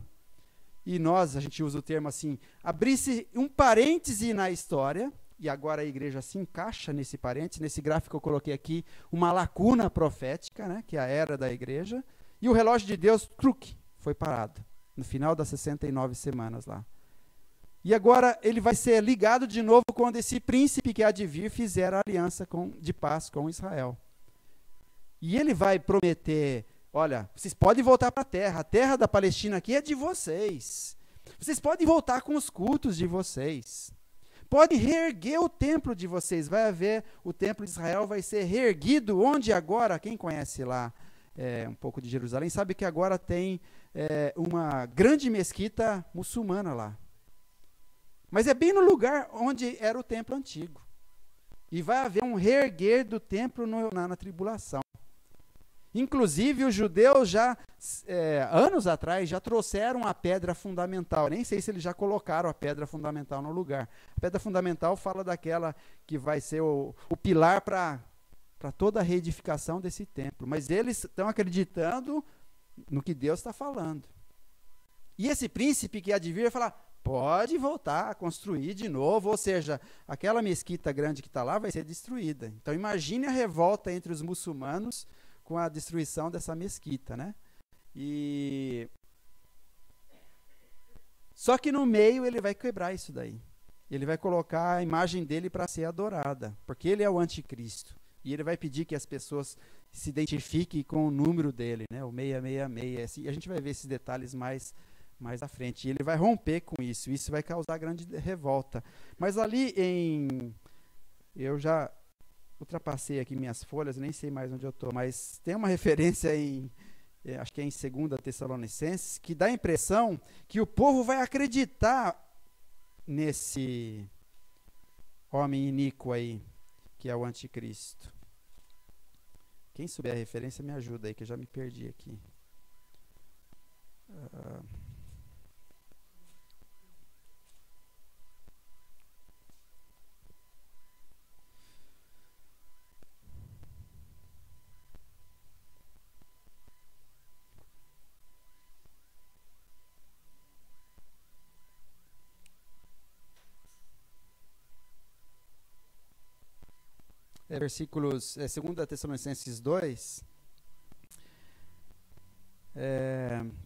e a gente usa o termo assim, abrisse um parêntese na história, e agora a igreja se encaixa nesse parêntese. Nesse gráfico eu coloquei aqui uma lacuna profética, né, que é a era da igreja, e o relógio de Deus, foi parado, no final das 69 semanas lá. E agora ele vai ser ligado de novo quando esse príncipe que há de vir fizer a aliança de paz com Israel. E ele vai prometer: olha, vocês podem voltar para a terra da Palestina aqui é de vocês. Vocês podem voltar com os cultos de vocês. Podem reerguer o templo de vocês. Vai haver, o templo de Israel vai ser reerguido, onde agora, quem conhece lá um pouco de Jerusalém, sabe que agora tem uma grande mesquita muçulmana lá. Mas é bem no lugar onde era o templo antigo. E vai haver um reerguer do templo na tribulação. Inclusive, os judeus já, anos atrás, já trouxeram a pedra fundamental. Nem sei se eles já colocaram a pedra fundamental no lugar. A pedra fundamental fala daquela que vai ser o pilar para toda a reedificação desse templo. Mas eles estão acreditando no que Deus está falando. E esse príncipe que há de vir vai falar, pode voltar a construir de novo, ou seja, aquela mesquita grande que está lá vai ser destruída. Então imagine a revolta entre os muçulmanos com a destruição dessa mesquita, né? Só que no meio ele vai quebrar isso daí. Ele vai colocar a imagem dele para ser adorada, porque ele é o anticristo. E ele vai pedir que as pessoas se identifiquem com o número dele, né? O 666. A gente vai ver esses detalhes mais à frente. E ele vai romper com isso. Isso vai causar grande revolta. Mas ali eu já ultrapassei aqui minhas folhas, nem sei mais onde eu estou, mas tem uma referência acho que é em 2 Tessalonicenses, que dá a impressão que o povo vai acreditar nesse homem iníquo aí, que é o anticristo. Quem souber a referência me ajuda aí, que eu já me perdi aqui. Versículos, 2 Tessalonicenses 2,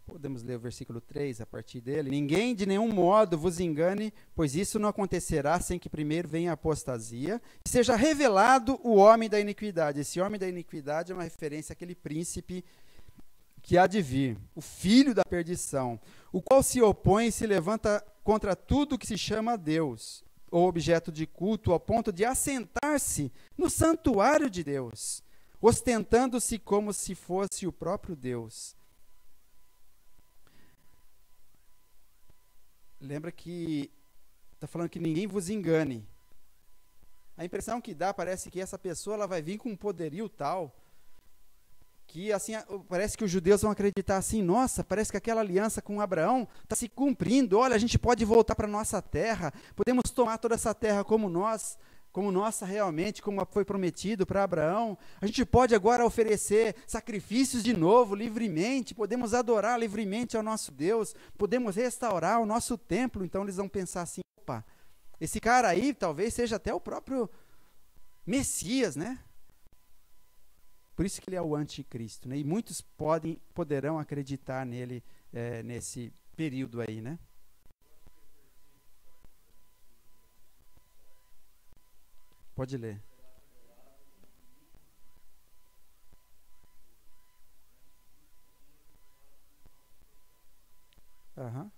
podemos ler o versículo 3 a partir dele. Ninguém de nenhum modo vos engane, pois isso não acontecerá sem que primeiro venha a apostasia e seja revelado o homem da iniquidade. Esse homem da iniquidade é uma referência àquele príncipe que há de vir, o filho da perdição, o qual se opõe e se levanta contra tudo que se chama Deus, ou objeto de culto, ao ponto de assentar-se no santuário de Deus, ostentando-se como se fosse o próprio Deus. Lembra que está falando que ninguém vos engane. A impressão que dá, parece que essa pessoa ela vai vir com um poderio tal, que assim, parece que os judeus vão acreditar assim, nossa, parece que aquela aliança com Abraão está se cumprindo, olha, a gente pode voltar para a nossa terra, podemos tomar toda essa terra como nossa realmente, como foi prometido para Abraão, a gente pode agora oferecer sacrifícios de novo, livremente, podemos adorar livremente ao nosso Deus, podemos restaurar o nosso templo. Então eles vão pensar assim, opa, esse cara aí talvez seja até o próprio Messias, né? Por isso que ele é o anticristo, né? E muitos poderão acreditar nele nesse período aí, né? Pode ler. Uhum.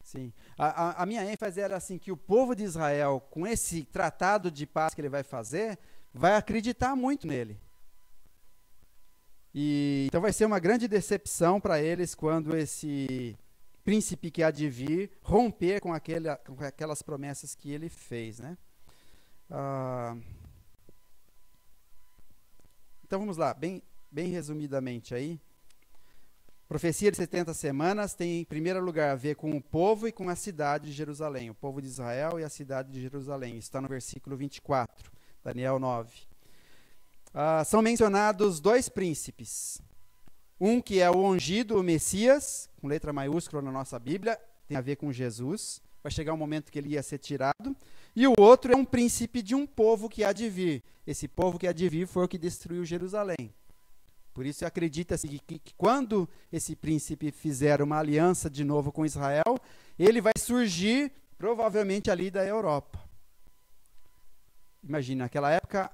Sim. A minha ênfase era assim, que o povo de Israel, com esse tratado de paz que ele vai fazer, vai acreditar muito nele. Então vai ser uma grande decepção para eles quando esse príncipe que há de vir romper com aquelas promessas que ele fez, né? Então vamos lá, bem resumidamente aí. Profecia de 70 semanas tem, em primeiro lugar, a ver com o povo e com a cidade de Jerusalém. O povo de Israel e a cidade de Jerusalém. Isso está no versículo 24, Daniel 9. São mencionados 2 príncipes. Um que é o ungido, o Messias, com letra maiúscula na nossa Bíblia, tem a ver com Jesus. Vai chegar um momento que ele ia ser tirado. E o outro é um príncipe de um povo que há de vir. Esse povo que há de vir foi o que destruiu Jerusalém. Por isso acredita-se que quando esse príncipe fizer uma aliança de novo com Israel, ele vai surgir provavelmente ali da Europa. Imagina, naquela época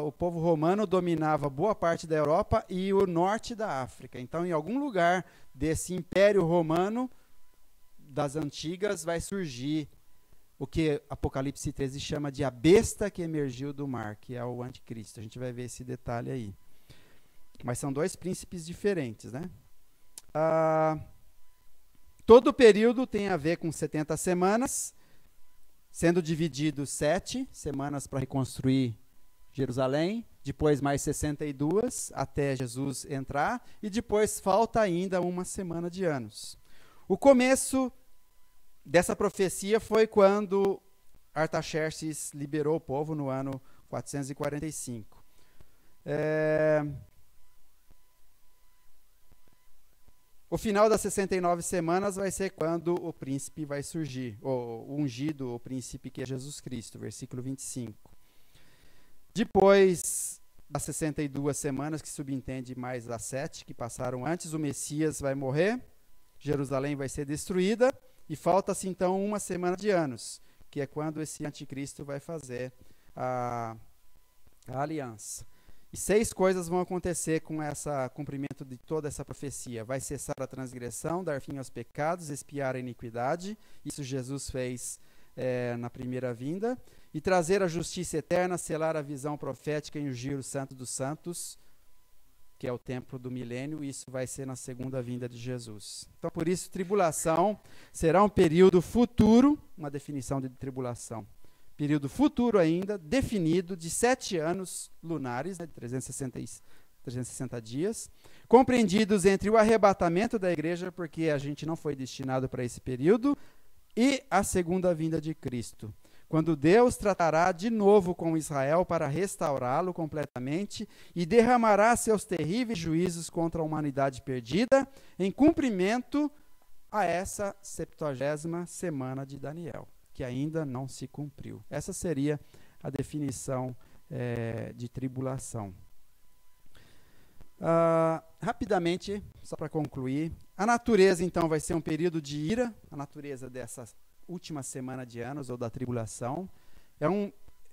o povo romano dominava boa parte da Europa e o norte da África. Então, em algum lugar desse império romano das antigas vai surgir o que Apocalipse 13 chama de a besta que emergiu do mar, que é o anticristo. A gente vai ver esse detalhe aí. Mas são 2 príncipes diferentes, né? Todo o período tem a ver com 70 semanas, sendo dividido 7 semanas para reconstruir Jerusalém, depois mais 62 até Jesus entrar, e depois falta ainda 1 semana de anos. O começo dessa profecia foi quando Artaxerxes liberou o povo no ano 445. O final das 69 semanas vai ser quando o príncipe vai surgir, o ungido, o príncipe que é Jesus Cristo, versículo 25. Depois das 62 semanas, que subentende mais as 7 que passaram antes, o Messias vai morrer, Jerusalém vai ser destruída, e falta-se então uma semana de anos, que é quando esse anticristo vai fazer a aliança. E 6 coisas vão acontecer com esse cumprimento de toda essa profecia. Vai cessar a transgressão, dar fim aos pecados, expiar a iniquidade. Isso Jesus fez na primeira vinda. E trazer a justiça eterna, selar a visão profética e ungir o Santo dos Santos, que é o templo do milênio. Isso vai ser na segunda vinda de Jesus. Então, por isso, tribulação será um período futuro, uma definição de tribulação. Período futuro ainda, definido, de 7 anos lunares, né, de 360 dias, compreendidos entre o arrebatamento da igreja, porque a gente não foi destinado para esse período, e a segunda vinda de Cristo, quando Deus tratará de novo com Israel para restaurá-lo completamente e derramará seus terríveis juízos contra a humanidade perdida, em cumprimento a essa 70ª semana de Daniel, que ainda não se cumpriu. Essa seria a definição de tribulação. Rapidamente, só para concluir, a natureza então vai ser um período de ira, a natureza dessa última semana de anos ou da tribulação.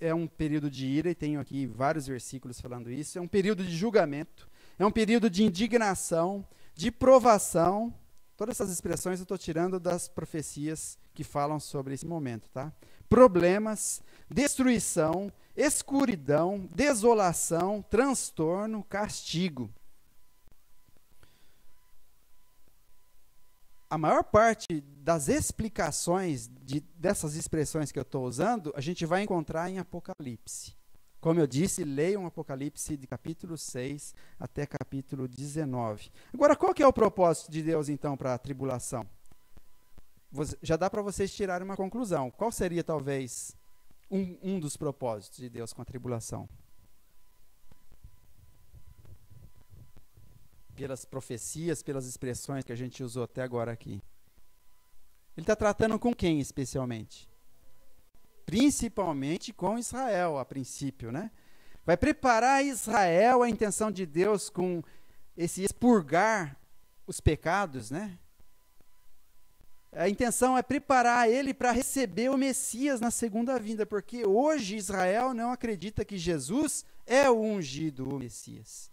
É um período de ira, e tenho aqui vários versículos falando isso. É um período de julgamento, é um período de indignação, de provação. Todas essas expressões eu estou tirando das profecias que falam sobre esse momento, tá? Problemas, destruição, escuridão, desolação, transtorno, castigo. A maior parte das explicações dessas expressões que eu estou usando, a gente vai encontrar em Apocalipse. Como eu disse, leiam Apocalipse de capítulo 6 até capítulo 19. Agora, qual que é o propósito de Deus, então, para a tribulação? Já dá para vocês tirarem uma conclusão. Qual seria, talvez, um dos propósitos de Deus com a tribulação? Pelas profecias, pelas expressões que a gente usou até agora aqui. Ele está tratando com quem, especialmente? Principalmente com Israel, a princípio, né? Vai preparar Israel, a intenção de Deus com esse expurgar os pecados, né? A intenção é preparar ele para receber o Messias na segunda vinda, porque hoje Israel não acredita que Jesus é o ungido, o Messias.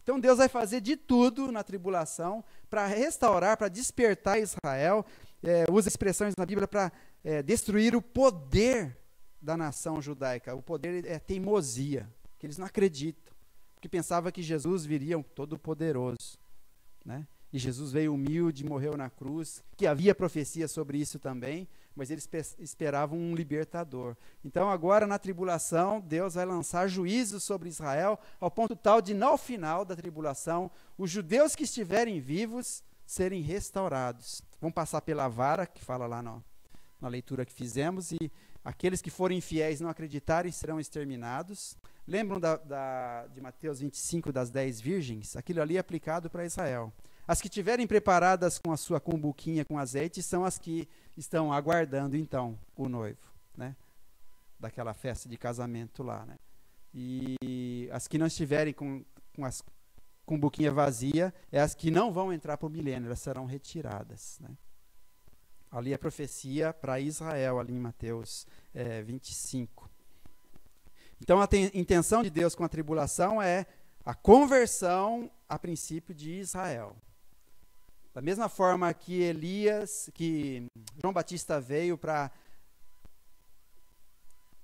Então Deus vai fazer de tudo na tribulação para restaurar, para despertar Israel, usa expressões na Bíblia para destruir o poder da nação judaica. O poder é teimosia, que eles não acreditam, porque pensavam que Jesus viria todo-poderoso, né? E Jesus veio humilde, morreu na cruz, que havia profecia sobre isso também, mas eles esperavam um libertador. Então agora na tribulação, Deus vai lançar juízo sobre Israel, ao ponto tal de, no final da tribulação, os judeus que estiverem vivos serem restaurados. Vão passar pela vara, que fala lá na leitura que fizemos, e aqueles que forem infiéis não acreditarem serão exterminados. Lembram de Mateus 25, das 10 virgens? Aquilo ali é aplicado para Israel. As que estiverem preparadas com a sua cumbuquinha com azeite são as que estão aguardando, então, o noivo, né? Daquela festa de casamento lá, né? E as que não estiverem com as cumbuquinha vazia é as que não vão entrar para o milênio, elas serão retiradas, né? Ali é profecia para Israel, ali em Mateus 25. Então, a intenção de Deus com a tribulação é a conversão, a princípio, de Israel. Da mesma forma que João Batista veio para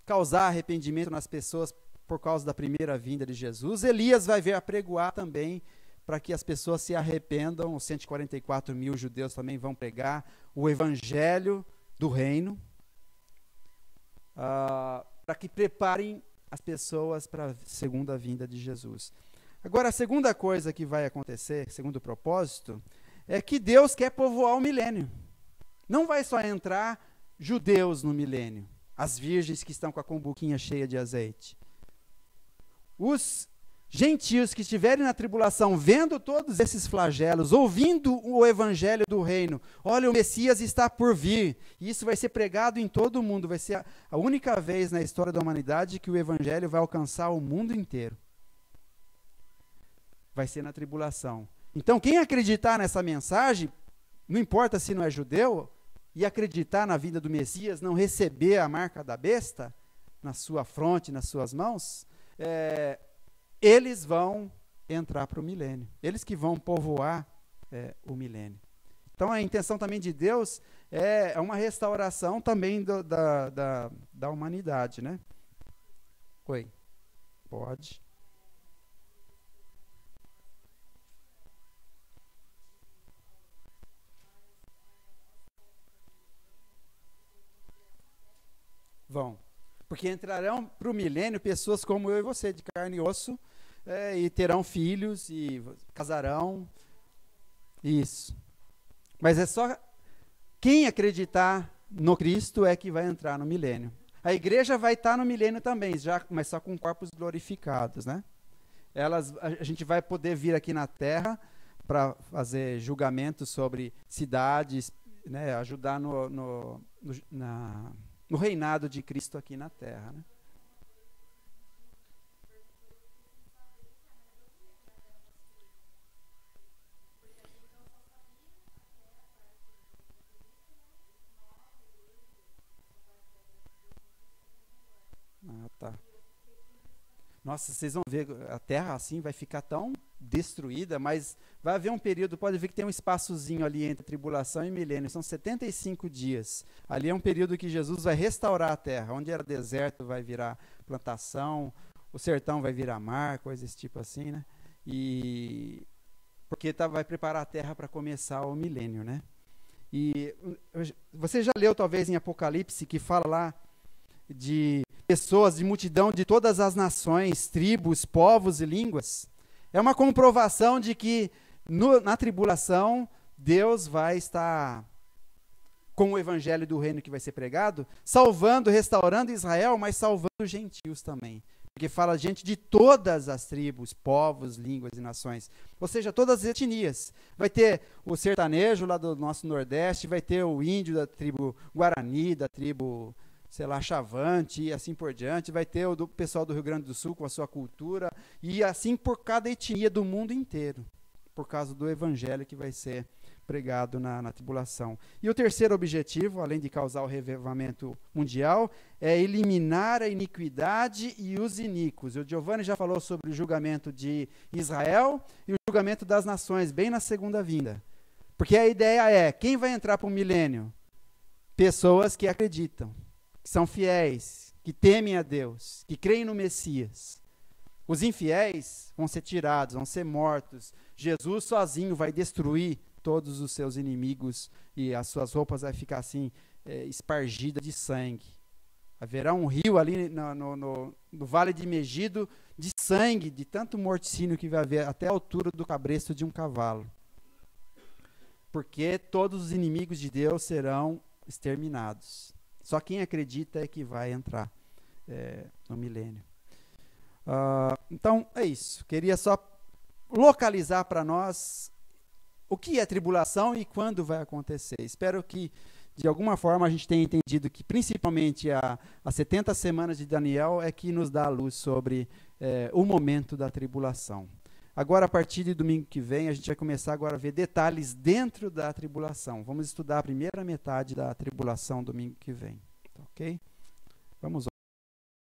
causar arrependimento nas pessoas por causa da primeira vinda de Jesus, Elias vai vir apregoar também para que as pessoas se arrependam. Os 144 mil judeus também vão pregar o evangelho do reino, para que preparem as pessoas para a segunda vinda de Jesus. Agora, a segunda coisa que vai acontecer, segundo o propósito, é que Deus quer povoar o milênio. Não vai só entrar judeus no milênio, as virgens que estão com a cumbuquinha cheia de azeite. Os gentios que estiverem na tribulação, vendo todos esses flagelos, ouvindo o evangelho do reino, olha, o Messias está por vir, e isso vai ser pregado em todo o mundo, vai ser a única vez na história da humanidade que o evangelho vai alcançar o mundo inteiro. Vai ser na tribulação. Então, quem acreditar nessa mensagem, não importa se não é judeu, e acreditar na vinda do Messias, não receber a marca da besta na sua fronte, nas suas mãos, eles vão entrar para o milênio. Eles que vão povoar o milênio. Então, a intenção também de Deus é uma restauração também da humanidade, né? Oi. Pode. Vão. Porque entrarão para o milênio pessoas como eu e você, de carne e osso, e terão filhos, e casarão. Isso. Mas é só quem acreditar no Cristo é que vai entrar no milênio. A igreja vai estar no milênio também, mas só com corpos glorificados, né? A gente vai poder vir aqui na terra para fazer julgamentos sobre cidades, né, ajudar no reinado de Cristo aqui na terra, né? Ah, tá. Nossa, vocês vão ver, a terra assim vai ficar tão destruída, mas vai haver um período, pode ver que tem um espaçozinho ali entre tribulação e milênio, são 75 dias. Ali é um período que Jesus vai restaurar a terra, onde era deserto vai virar plantação, o sertão vai virar mar, coisa desse tipo assim, né? E porque vai preparar a terra para começar o milênio, né? E você já leu talvez em Apocalipse que fala lá de pessoas, de multidão de todas as nações, tribos, povos e línguas. É uma comprovação de que na tribulação Deus vai estar com o evangelho do reino que vai ser pregado, salvando, restaurando Israel, mas salvando os gentios também. Porque fala gente de todas as tribos, povos, línguas e nações. Ou seja, todas as etnias. Vai ter o sertanejo lá do nosso Nordeste, vai ter o índio da tribo Guarani, da tribo, sei lá, Chavante e assim por diante, vai ter o do pessoal do Rio Grande do Sul com a sua cultura, e assim por cada etnia do mundo inteiro, por causa do evangelho que vai ser pregado na tribulação. E o terceiro objetivo, além de causar o revivamento mundial, é eliminar a iniquidade e os iníquos. O Giovanni já falou sobre o julgamento de Israel e o julgamento das nações, bem na segunda vinda. Porque a ideia é, quem vai entrar para o milênio? Pessoas que acreditam, que são fiéis, que temem a Deus, que creem no Messias. Os infiéis vão ser tirados, vão ser mortos. Jesus sozinho vai destruir todos os seus inimigos e as suas roupas vai ficar assim, espargidas de sangue. Haverá um rio ali no Vale de Megido de sangue, de tanto morticínio que vai haver, até a altura do cabresto de um cavalo. Porque todos os inimigos de Deus serão exterminados. Só quem acredita é que vai entrar no milênio. Então, é isso. Queria só localizar para nós o que é tribulação e quando vai acontecer. Espero que, de alguma forma, a gente tenha entendido que, principalmente, as 70 semanas de Daniel é que nos dá a luz sobre o momento da tribulação. Agora, a partir de domingo que vem, a gente vai começar agora a ver detalhes dentro da tribulação. Vamos estudar a primeira metade da tribulação domingo que vem. Ok? Vamos